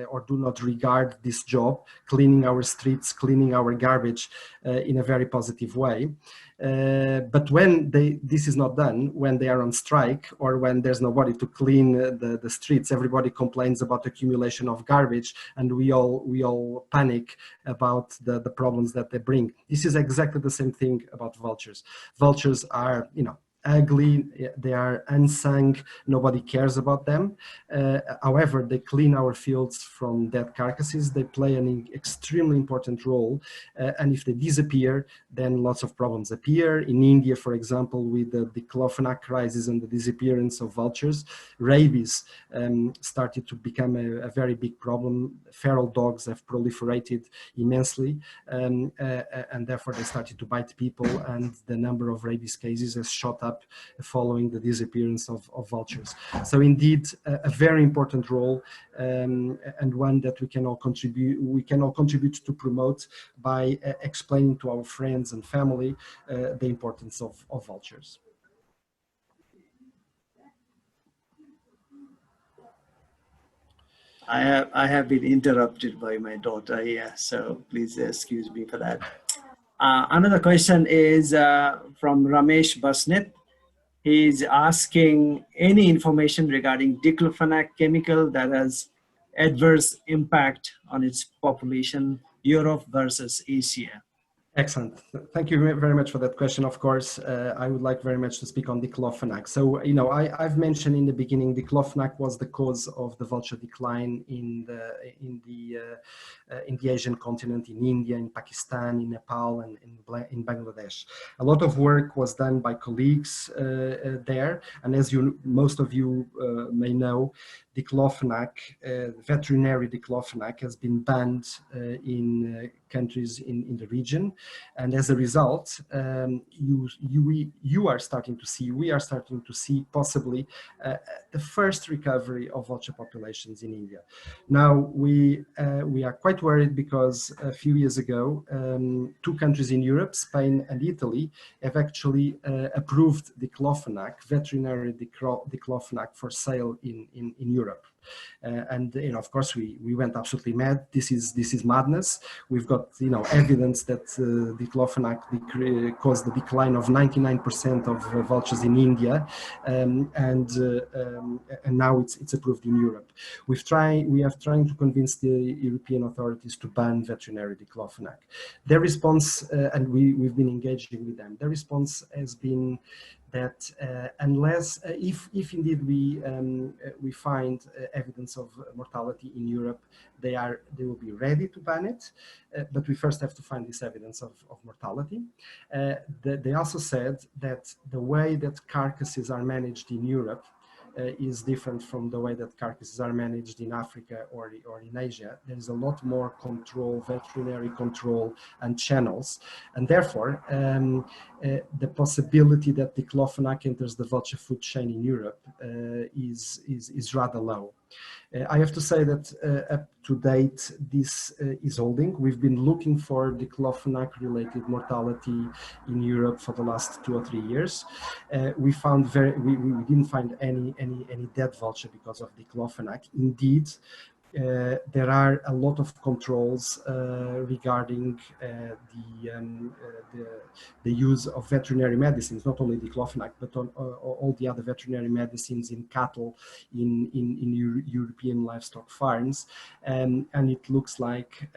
or do not regard this job, cleaning our streets, cleaning our garbage, in a very positive way. But when this is not done, when they are on strike or when there's nobody to clean the streets, everybody complains about accumulation of garbage, and we all panic about the problems that they bring. This is exactly the same thing about vultures. Vultures are, ugly, they are unsung, nobody cares about them. However, they clean our fields from dead carcasses. They play an extremely important role, and if they disappear, then lots of problems appear. In India, for example, with the diclofenac crisis and the disappearance of vultures, rabies started to become a very big problem. Feral dogs have proliferated immensely, and therefore they started to bite people, and the number of rabies cases has shot up following the disappearance of vultures. So indeed, a very important role, and one that we can all contribute to promote by explaining to our friends and family the importance of vultures.
I have been interrupted by my daughter here, so please excuse me for that. Another question is from Ramesh Basnet. He's asking any information regarding diclofenac chemical that has adverse impact on its population, Europe versus Asia.
Excellent. Thank you very much for that question. Of course, I would like very much to speak on diclofenac. So, I've mentioned in the beginning, diclofenac was the cause of the vulture decline in the Asian continent, in India, in Pakistan, in Nepal, and in Bangladesh. A lot of work was done by colleagues there, and as most of you may know, diclofenac, veterinary diclofenac, has been banned in countries in the region, and as a result, we are starting to see possibly the first recovery of vulture populations in India. Now we are quite worried because a few years ago, two countries in Europe, Spain and Italy, have actually approved diclofenac, veterinary diclofenac, for sale in Europe. And of course, we went absolutely mad. This is madness. We've got evidence that diclofenac caused the decline of 99% of vultures in India, and now it's approved in Europe. We are trying to convince the European authorities to ban veterinary diclofenac. Their response, and we've been engaging with them, their response has been that unless, if indeed we find evidence of mortality in Europe, they will be ready to ban it, but we first have to find this evidence of mortality. They also said that the way that carcasses are managed in Europe is different from the way that carcasses are managed in Africa or in Asia. There is a lot more control, veterinary control and channels, and therefore the possibility that diclofenac enters the vulture food chain in Europe is rather low. I have to say that up to date, this is holding. We've been looking for diclofenac-related mortality in Europe for the last 2 or 3 years. We didn't find any dead vulture because of diclofenac. Indeed, there are a lot of controls regarding the use of veterinary medicines, not only diclofenac, but on all the other veterinary medicines in cattle in European livestock farms. And it looks like,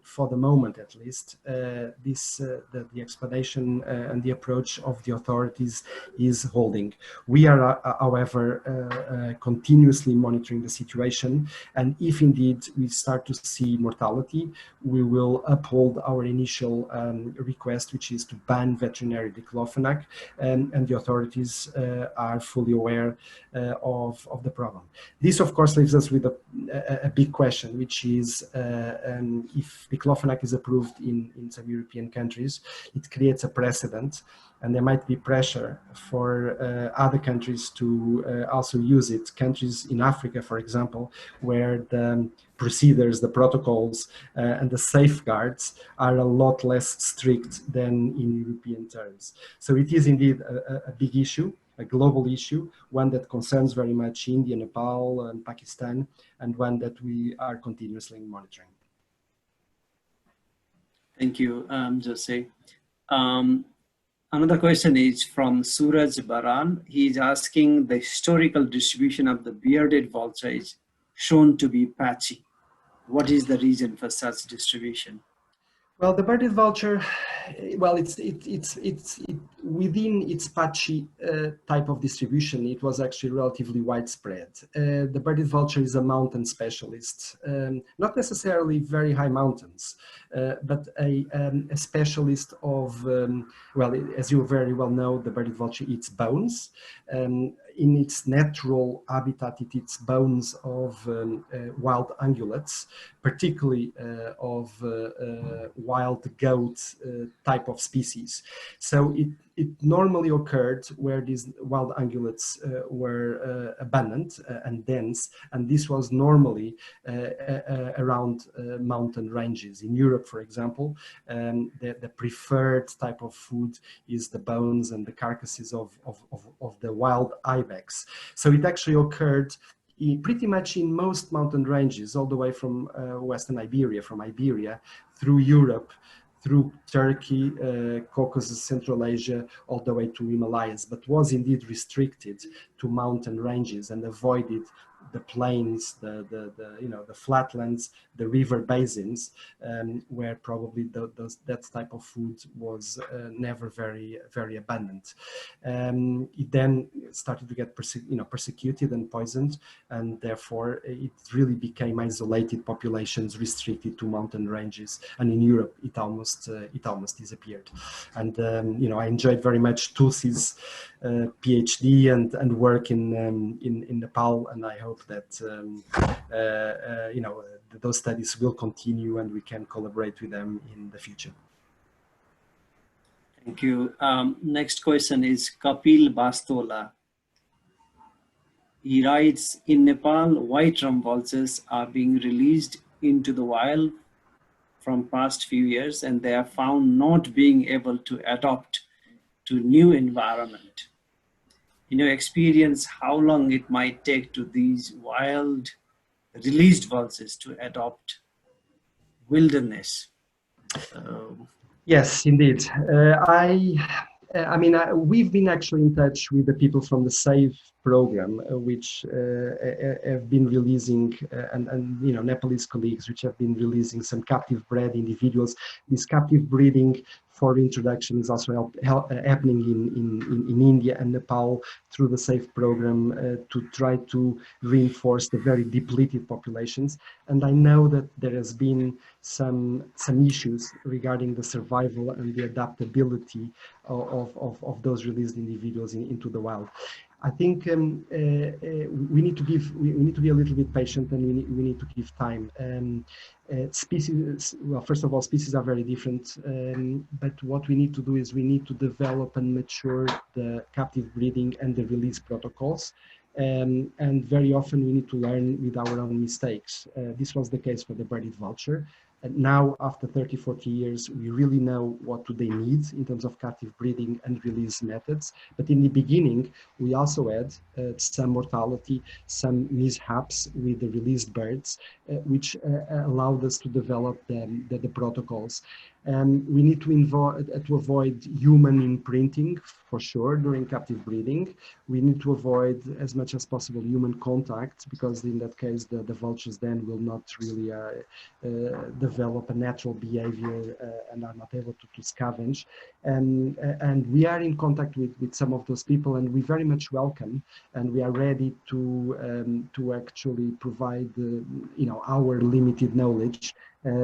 for the moment at least, the explanation and the approach of the authorities is holding. We are, however, continuously monitoring the situation, and if indeed we start to see mortality, we will uphold our initial request, which is to ban veterinary diclofenac, and the authorities are fully aware of the problem. This, of course, leaves us with a big question, which is if diclofenac is approved in some European countries, it creates a precedent, and there might be pressure for other countries to also use it. Countries in Africa, for example, where the procedures, the protocols, and the safeguards are a lot less strict than in European terms. So it is indeed a big issue, a global issue, one that concerns very much India, Nepal, and Pakistan, and one that we are continuously monitoring.
Thank you, Jose. Another question is from Suraj Baran. He is asking, the historical distribution of the bearded vulture is shown to be patchy. What is the reason for such distribution?
Well, the bearded vulture, well, it's within its patchy type of distribution, it was actually relatively widespread. The bearded vulture is a mountain specialist, not necessarily very high mountains, but a specialist of, well, as you very well know, the bearded vulture eats bones. In its natural habitat, it eats bones of wild ungulates, particularly of wild goat type of species. So it normally occurred where these wild ungulates were abundant and dense, and this was normally around mountain ranges. In Europe, for example, the preferred type of food is the bones and the carcasses of the wild ibex. So it actually occurred pretty much in most mountain ranges, all the way from Western Iberia, from Iberia, through Europe, through Turkey, Caucasus, Central Asia, all the way to Himalayas, but was indeed restricted to mountain ranges and avoided the plains, the flatlands, the river basins, where probably that type of food was never very abundant. It then started to get persecuted and poisoned, and therefore it really became isolated populations restricted to mountain ranges. And in Europe, it almost disappeared. And I enjoyed very much Tulsi's PhD and work in Nepal, and I hope that those studies will continue and we can collaborate with them in the future.
Thank you. Next question is Kapil Bastola. He writes, in Nepal, white rum vultures are being released into the wild from past few years, and they are found not being able to adapt to new environment. In your experience, how long it might take to these wild released vultures to adopt wilderness.
Yes, indeed. We've been actually in touch with the people from the SAVE program, which have been releasing, and Nepalese colleagues, which have been releasing some captive bred individuals. This captive breeding for introduction is also happening in India and Nepal through the SAVE program to try to reinforce the very depleted populations. And I know that there has been some issues regarding the survival and the adaptability of those released individuals into the wild. I think we need to be a little bit patient, and we need to give time. Species, well, first of all, species are very different, but what we need to do is we need to develop and mature the captive breeding and the release protocols. And very often we need to learn with our own mistakes. This was the case for the birded vulture. And now, after 30, 40 years, we really know what do they need in terms of captive breeding and release methods. But in the beginning, we also had some mortality, some mishaps with the released birds, which allowed us to develop the protocols. We need to avoid human imprinting, for sure, during captive breeding. We need to avoid, as much as possible, human contact, because in that case, the vultures then will not really develop a natural behavior and are not able to scavenge. And we are in contact with some of those people, and we very much welcome, and we are ready to actually provide our limited knowledge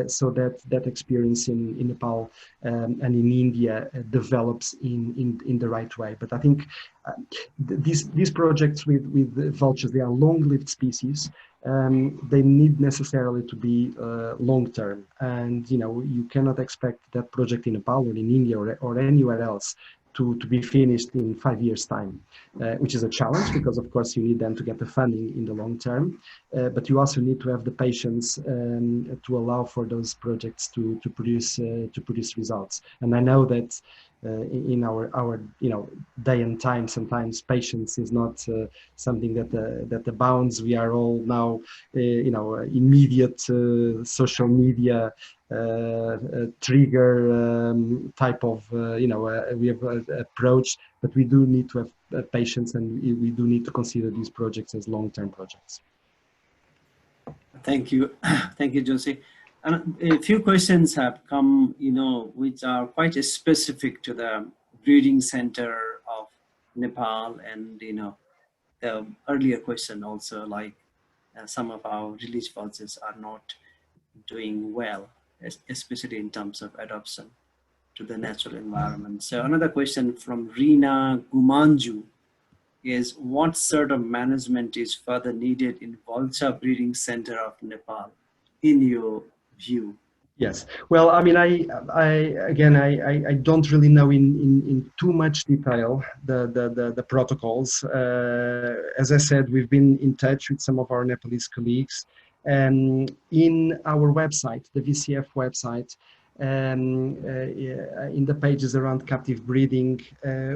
so that experience in Nepal and in India develops in the right way. But I think these projects with the vultures, they are long-lived species. They need necessarily to be long-term, and you cannot expect that project in Nepal or in India or anywhere else to be finished in 5 years' time, which is a challenge, because of course you need them to get the funding in the long term, but you also need to have the patience to allow for those projects to produce results. And I know that in our day and time, sometimes patience is not something that abounds. We are all now immediate social media trigger type of we have approach, but we do need to have patience, and we do need to consider these projects as long-term projects.
Thank you. Thank you, Josie. And a few questions have come, which are quite specific to the breeding center of Nepal, and the earlier question also, like some of our release vultures are not doing well, especially in terms of adoption to the natural environment. So another question from Reena Gumanju is, what sort of management is further needed in vulture breeding center of Nepal, in your view?
Yes. Well, I mean, I don't really know in too much detail the protocols. As I said, we've been in touch with some of our Nepalese colleagues, and in our website, the VCF website, in the pages around captive breeding,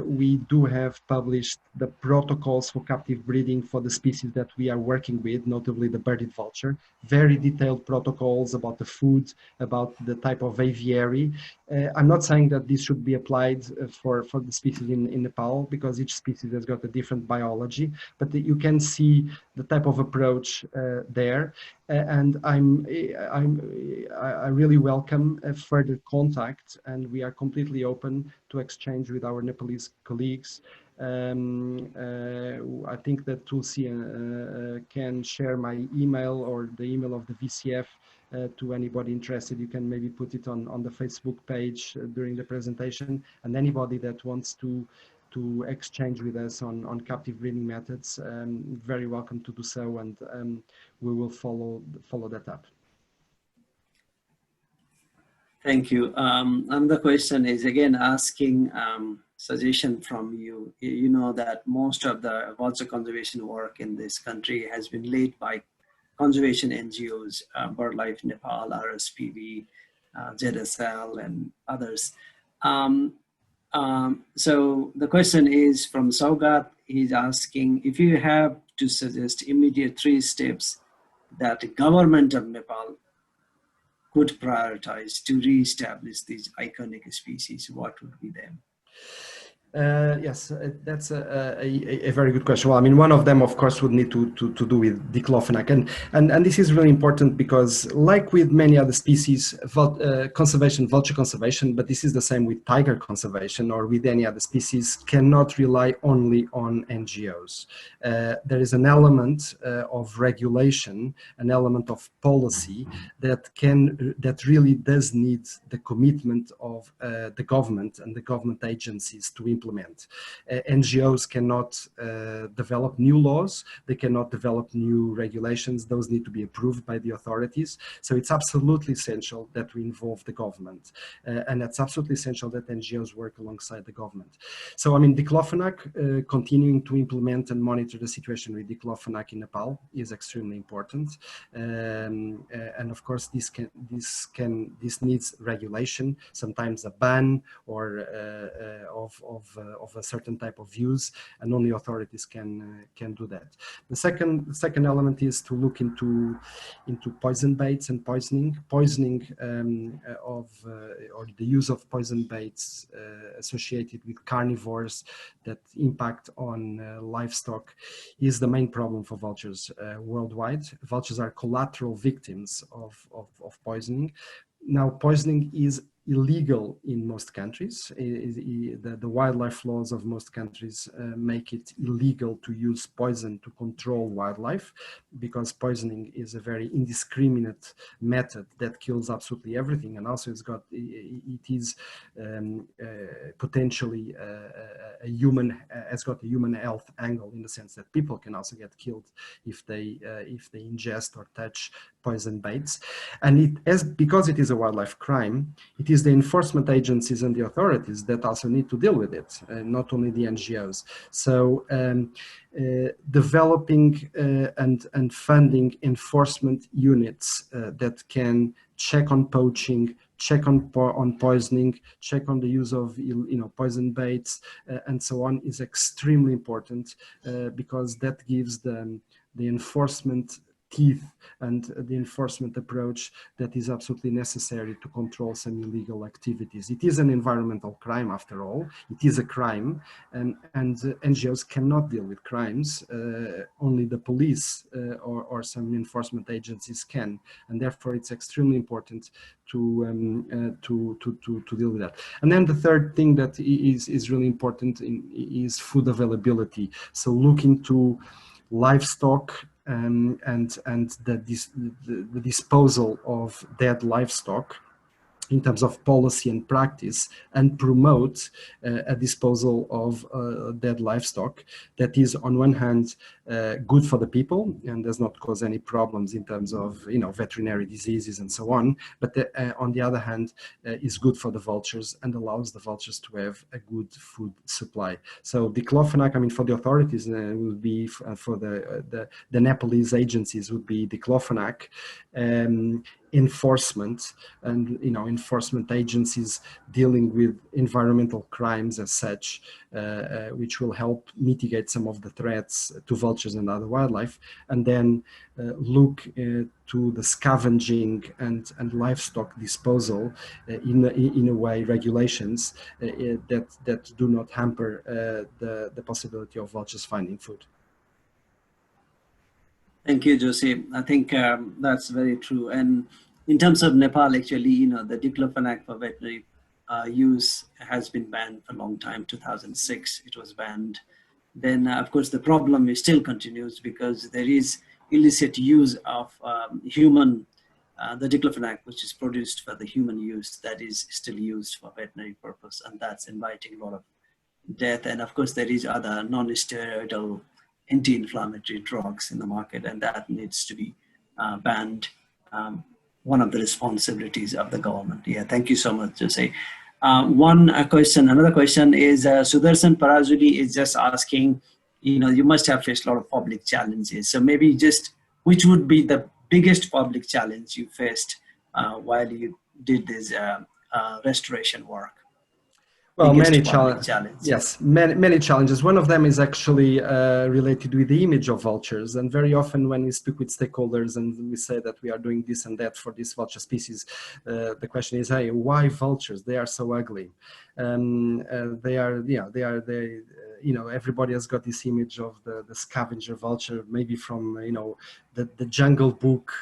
we do have published the protocols for captive breeding for the species that we are working with, notably the birded vulture. Very detailed protocols about the food, about the type of aviary. I'm not saying that this should be applied for the species in Nepal, because each species has got a different biology, but you can see the type of approach there. And I really welcome further contact, and we are completely open to exchange with our Nepalese colleagues. I think that Tulsi can share my email or the email of the VCF to anybody interested. You can maybe put it on the Facebook page during the presentation, and anybody that wants to exchange with us on captive breeding methods, very welcome to do so, and we will follow that up.
Thank you. Another question is again asking suggestion from you. You know that most of the vulture conservation work in this country has been led by conservation NGOs, BirdLife Nepal, RSPB, ZSL, and others. So the question is from Saugat. He's asking, if you have to suggest immediate 3 steps that the government of Nepal could prioritize to re-establish these iconic species, what would be them?
Yes, that's a very good question. Well, I mean, one of them, of course, would need to do with diclofenac, and this is really important because, like with many other species, vulture conservation, but this is the same with tiger conservation or with any other species, cannot rely only on NGOs. There is an element of regulation, an element of policy that really does need the commitment of the government and the government agencies to implement. NGOs cannot develop new laws, they cannot develop new regulations, those need to be approved by the authorities. So it's absolutely essential that we involve the government, and it's absolutely essential that NGOs work alongside the government. So, I mean, diclofenac, continuing to implement and monitor the situation with diclofenac in Nepal is extremely important. And of course, this needs regulation, sometimes a ban or of a certain type of use, and only authorities can do that. The second element is to look into poison baits and poisoning or the use of poison baits associated with carnivores that impact on livestock is the main problem for vultures worldwide. Vultures are collateral victims of poisoning. Now, poisoning is illegal in most countries. The wildlife laws of most countries make it illegal to use poison to control wildlife, because poisoning is a very indiscriminate method that kills absolutely everything, and also it is potentially has got a human health angle, in the sense that people can also get killed if they ingest or touch poison baits. And because it is a wildlife crime, it is the enforcement agencies and the authorities that also need to deal with it, not only the NGOs. So developing and funding enforcement units that can check on poaching, check on poisoning, check on the use of poison baits and so on is extremely important, because that gives the enforcement teeth and the enforcement approach that is absolutely necessary to control some illegal activities. It is an environmental crime, after all. It is a crime, and NGOs cannot deal with crimes. Only the police or some enforcement agencies can, and therefore it's extremely important to deal with that. And then the third thing that is really important is food availability. So look into livestock and the disposal of dead livestock in terms of policy and practice, and promote a disposal of dead livestock that is, on one hand, good for the people and does not cause any problems in terms of veterinary diseases and so on, but on the other hand is good for the vultures and allows the vultures to have a good food supply. So diclofenac, I mean, for the authorities would be for the Nepalese agencies would be diclofenac. Enforcement and enforcement agencies dealing with environmental crimes as such, which will help mitigate some of the threats to vultures and other wildlife, and then look to the scavenging and livestock disposal in a way, regulations that do not hamper the possibility of vultures finding food.
Thank you, Josie. I think that's very true. And in terms of Nepal, actually, the diclofenac for veterinary use has been banned for a long time. 2006, it was banned. Then, of course, the problem still continues because there is illicit use of the diclofenac, which is produced for the human use, that is still used for veterinary purpose, and that's inviting a lot of death. And of course, there is other non-steroidal anti-inflammatory drugs in the market, and that needs to be banned. One of the responsibilities of the government. Yeah, thank you so much, Jose. Another question is Sudarshan Parajuli is just asking, you must have faced a lot of public challenges. So maybe just which would be the biggest public challenge you faced while you did this restoration work?
Well,
biggest public challenge?
Yes, many challenges. One of them is actually related with the image of vultures. And very often when we speak with stakeholders and we say that we are doing this and that for this vulture species, the question is, hey, why vultures? They are so ugly. Everybody has got this image of the scavenger vulture, maybe from, the Jungle Book,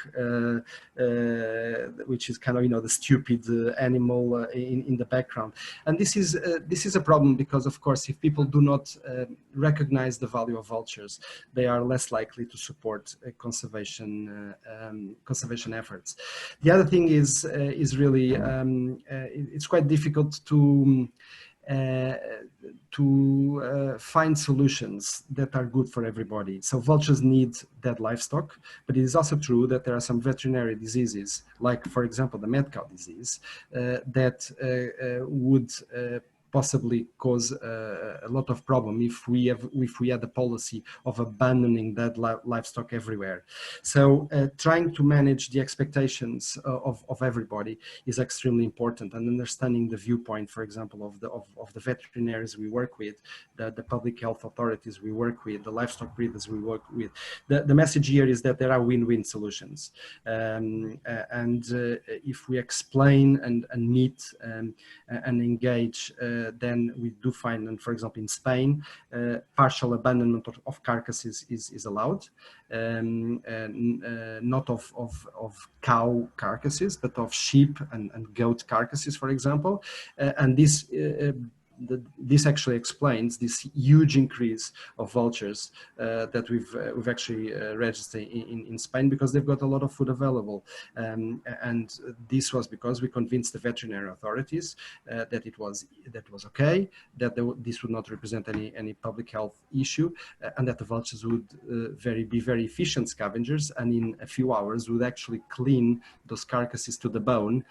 which is kind of, the stupid animal in the background. And this is a problem because, of course, if people do not recognize the value of vultures, they are less likely to support conservation efforts. The other thing is really it's quite difficult to find solutions that are good for everybody. So vultures need dead livestock, but it is also true that there are some veterinary diseases, like, for example, the mad cow disease, that would possibly cause a lot of problem if we had the policy of abandoning that livestock everywhere. So trying to manage the expectations of everybody is extremely important, and understanding the viewpoint, for example, of the veterinarians we work with, the public health authorities we work with, the livestock breeders we work with. The message here is that there are win-win solutions, and if we explain and meet and engage, then we do find, and for example in Spain, partial abandonment of carcasses is allowed, not of cow carcasses, but of sheep and goat carcasses, for example, and this actually explains this huge increase of vultures that we've actually registered in Spain, because they've got a lot of food available, and this was because we convinced the veterinary authorities that it was okay, that this would not represent any public health issue, and that the vultures would be very efficient scavengers, and in a few hours would actually clean those carcasses to the bone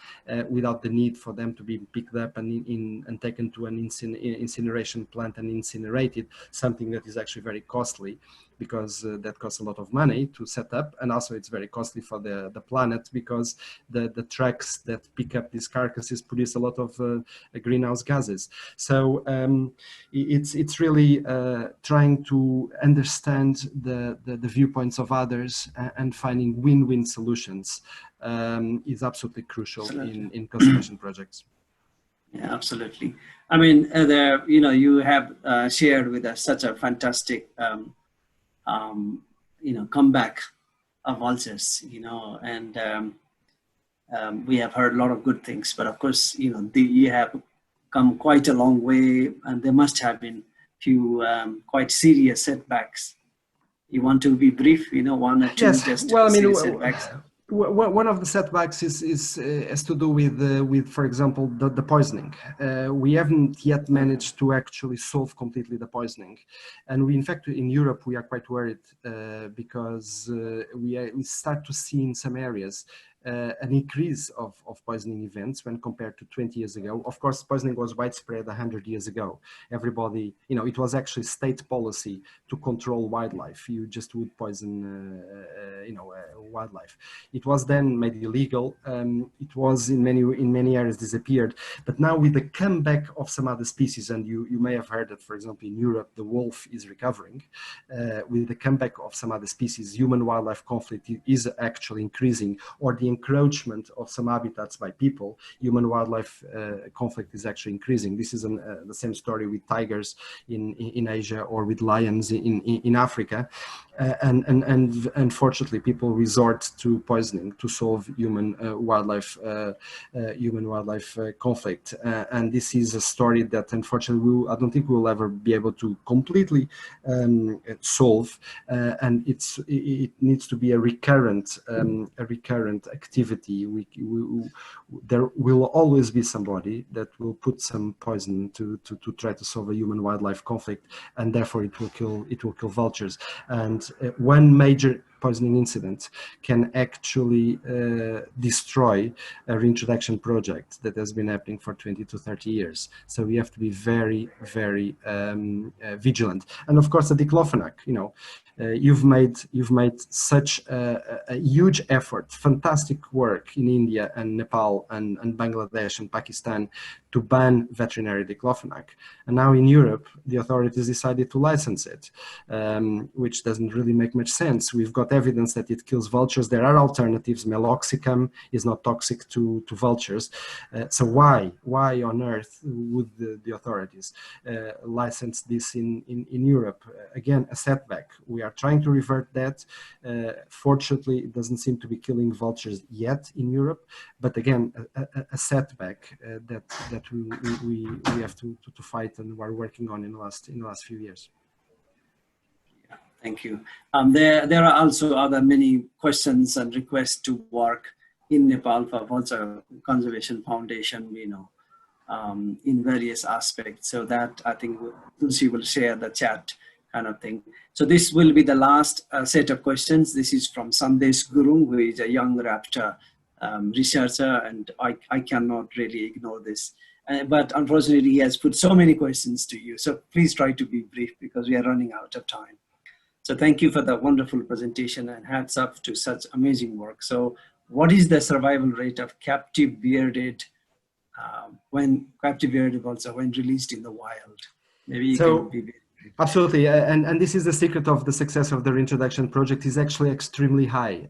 without the need for them to be picked up and taken to an incineration plant and incinerated, something that is actually very costly, because that costs a lot of money to set up, and also it's very costly for the planet, because the trucks that pick up these carcasses produce a lot of greenhouse gases. So it's really trying to understand the viewpoints of others and finding win-win solutions is absolutely crucial in conservation projects.
Yeah, absolutely. I mean, you have shared with us such a fantastic, comeback of vultures, and we have heard a lot of good things, but of course, you have come quite a long way, and there must have been few quite serious setbacks. You want to be brief, one or two?
Yes.
Just
well, I mean,
setbacks.
One of the setbacks has to do with, for example, the poisoning. We haven't yet managed to actually solve completely the poisoning, and in fact in Europe we are quite worried because we start to see in some areas an increase of poisoning events when compared to 20 years ago. Of course, poisoning was widespread 100 years ago. Everybody, it was actually state policy to control wildlife. You just would poison, wildlife. It was then made illegal. It was in many areas disappeared. But now with the comeback of some other species, and you may have heard that, for example, in Europe, the wolf is recovering. With the comeback of some other species, human-wildlife conflict is actually increasing, or the encroachment of some habitats by people, human-wildlife conflict is actually increasing. This is the same story with tigers in Asia, or with lions in Africa. And unfortunately, people resort to poisoning to solve human-wildlife conflict. And this is a story that, unfortunately, I don't think we'll ever be able to completely solve. And it needs to be a recurrent activity. There will always be somebody that will put some poison to try to solve a human-wildlife conflict, and therefore it will kill vultures. And one major poisoning incident can actually destroy a reintroduction project that has been happening for 20 to 30 years. So we have to be very, very vigilant. And of course, the diclofenac, you know, you've made such a huge effort, fantastic work in India and Nepal and Bangladesh and Pakistan to ban veterinary diclofenac. And now in Europe, the authorities decided to license it, which doesn't really make much sense. We've got evidence that it kills vultures. There are alternatives. Meloxicam is not toxic to vultures. So why on earth would the authorities license this in Europe? Again, a setback. We are trying to revert that. Fortunately, it doesn't seem to be killing vultures yet in Europe, but again, a setback that we have to fight, and we're working on in the last few years.
Yeah, thank you. There are also other many questions and requests to work in Nepal for Vulture Conservation Foundation, you know, in various aspects. So that I think Tulsi will share the chat kind of thing. So this will be the last set of questions. This is from Sandesh Guru, who is a young raptor researcher, and I cannot really ignore this. But unfortunately, he has put so many questions to you. So please try to be brief because we are running out of time. So thank you for the wonderful presentation, and hats off to such amazing work. So what is the survival rate of captive bearded vulture when released in the wild? Maybe you can be brief.
Absolutely, and this is the secret of the success of the Reintroduction project. Is actually extremely high.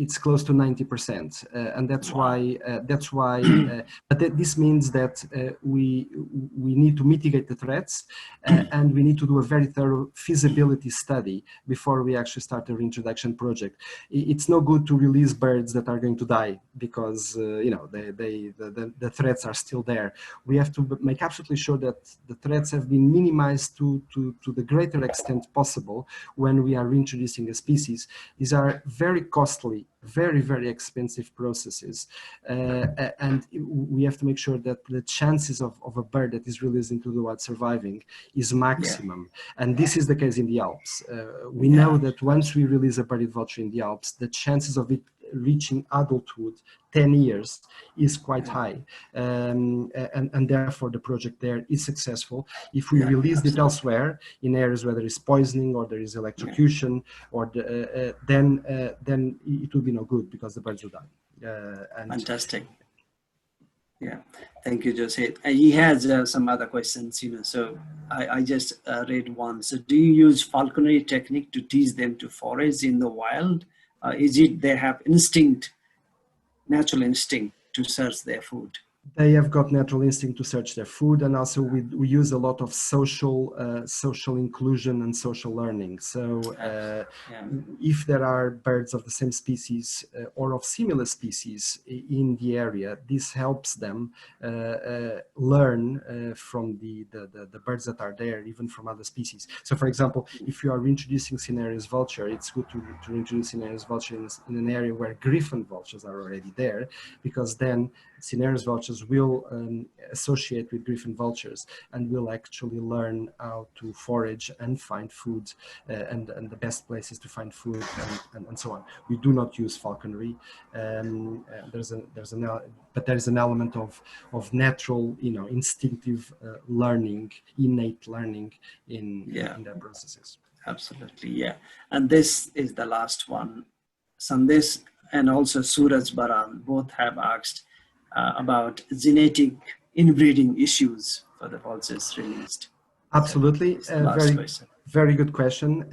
It's close to 90%, and that's why. But this means that we need to mitigate the threats, and we need to do a very thorough feasibility study before we actually start the Reintroduction project. It's no good to release birds that are going to die because you know the threats are still there. We have to make absolutely sure that the threats have been minimized to the greater extent possible when we are reintroducing a species. These are very costly, very, very expensive processes. And we have to make sure that the chances of a bird that is released into the wild surviving is maximum. Yeah. And this is the case in the Alps. We know that once we release a birded vulture in the Alps, the chances of it reaching adulthood, 10 years, is quite high. And therefore the project there is successful. If we release it elsewhere in areas where there is poisoning or there is electrocution, or then it will be no good because the birds will die.
Fantastic. Yeah, thank you, Jose. He has some other questions, you know, so I just read one. So do you use falconry technique to teach them to forage in the wild? Is it they have natural instinct to search their food?
They have got natural instinct to search their food, and also we use a lot of social inclusion and social learning. So if there are birds of the same species or of similar species in the area, this helps them learn from the birds that are there, even from other species. So for example, if you are introducing Cinereous Vulture, it's good to introduce Cinereous Vulture in an area where griffon vultures are already there, because then Cinereous vultures will associate with griffon vultures and will actually learn how to forage and find food and the best places to find food and so on. We do not use falconry. But there is an element of natural, you know, instinctive learning, innate learning in their processes.
Absolutely, yeah. And this is the last one. Sandesh and also Suraj Baran both have asked about genetic inbreeding issues for the vultures released.
Absolutely, very good question.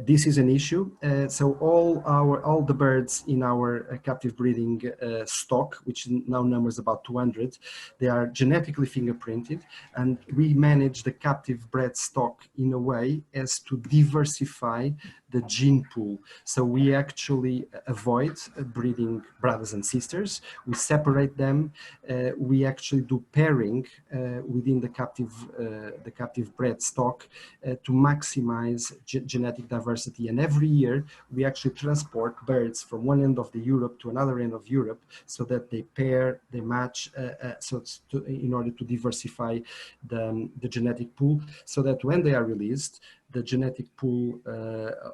This is an issue. So all the birds in our captive breeding stock, which now numbers about 200, they are genetically fingerprinted, and we manage the captive bred stock in a way as to diversify the gene pool. So we actually avoid breeding brothers and sisters. We separate them. We actually do pairing within the captive bred stock to maximize genetic diversity. And every year we actually transport birds from one end of the Europe to another end of Europe so that they pair, they match, in order to diversify the genetic pool, so that when they are released, the genetic pool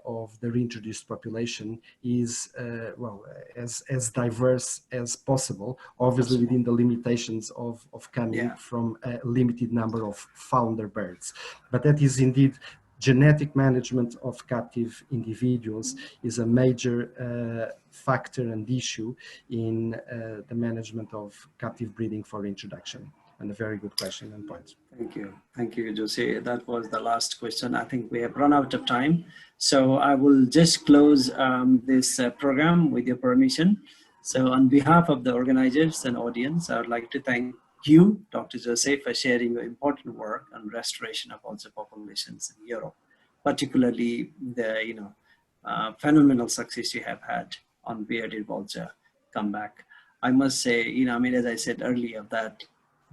of the reintroduced population is, well, as diverse as possible, obviously within the limitations of coming from a limited number of founder birds. But that is indeed, genetic management of captive individuals is a major factor and issue in the management of captive breeding for introduction. And a very good question and point.
Thank you, Jose. That was the last question. I think we have run out of time, so I will just close this program with your permission. So on behalf of the organizers and audience, I would like to thank you, Dr. Jose, for sharing your important work on restoration of vulture populations in Europe, particularly the phenomenal success you have had on bearded vulture comeback. I must say, I mean, as I said earlier, that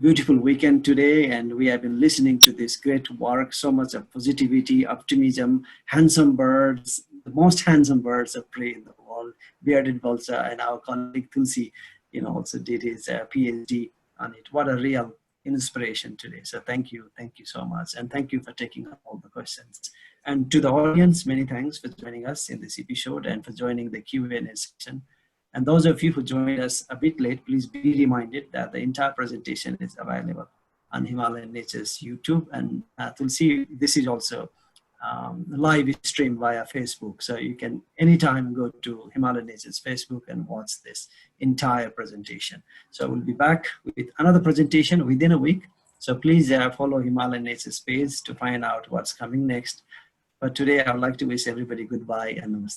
beautiful weekend today, and we have been listening to this great work, so much of positivity, optimism, handsome birds, the most handsome birds of prey in the world, bearded vulture, and our colleague Tulsi, also did his PhD on it. What a real inspiration today. So thank you so much, and thank you for taking up all the questions. And to the audience, many thanks for joining us in this episode and for joining the Q&A session. And those of you who joined us a bit late, please be reminded that the entire presentation is available on Himalayan Nature's YouTube. And Tulsi, this is also live stream via Facebook. So you can anytime go to Himalayan Nature's Facebook and watch this entire presentation. So we'll be back with another presentation within a week. So please follow Himalayan Nature's page to find out what's coming next. But today I would like to wish everybody goodbye and namaste.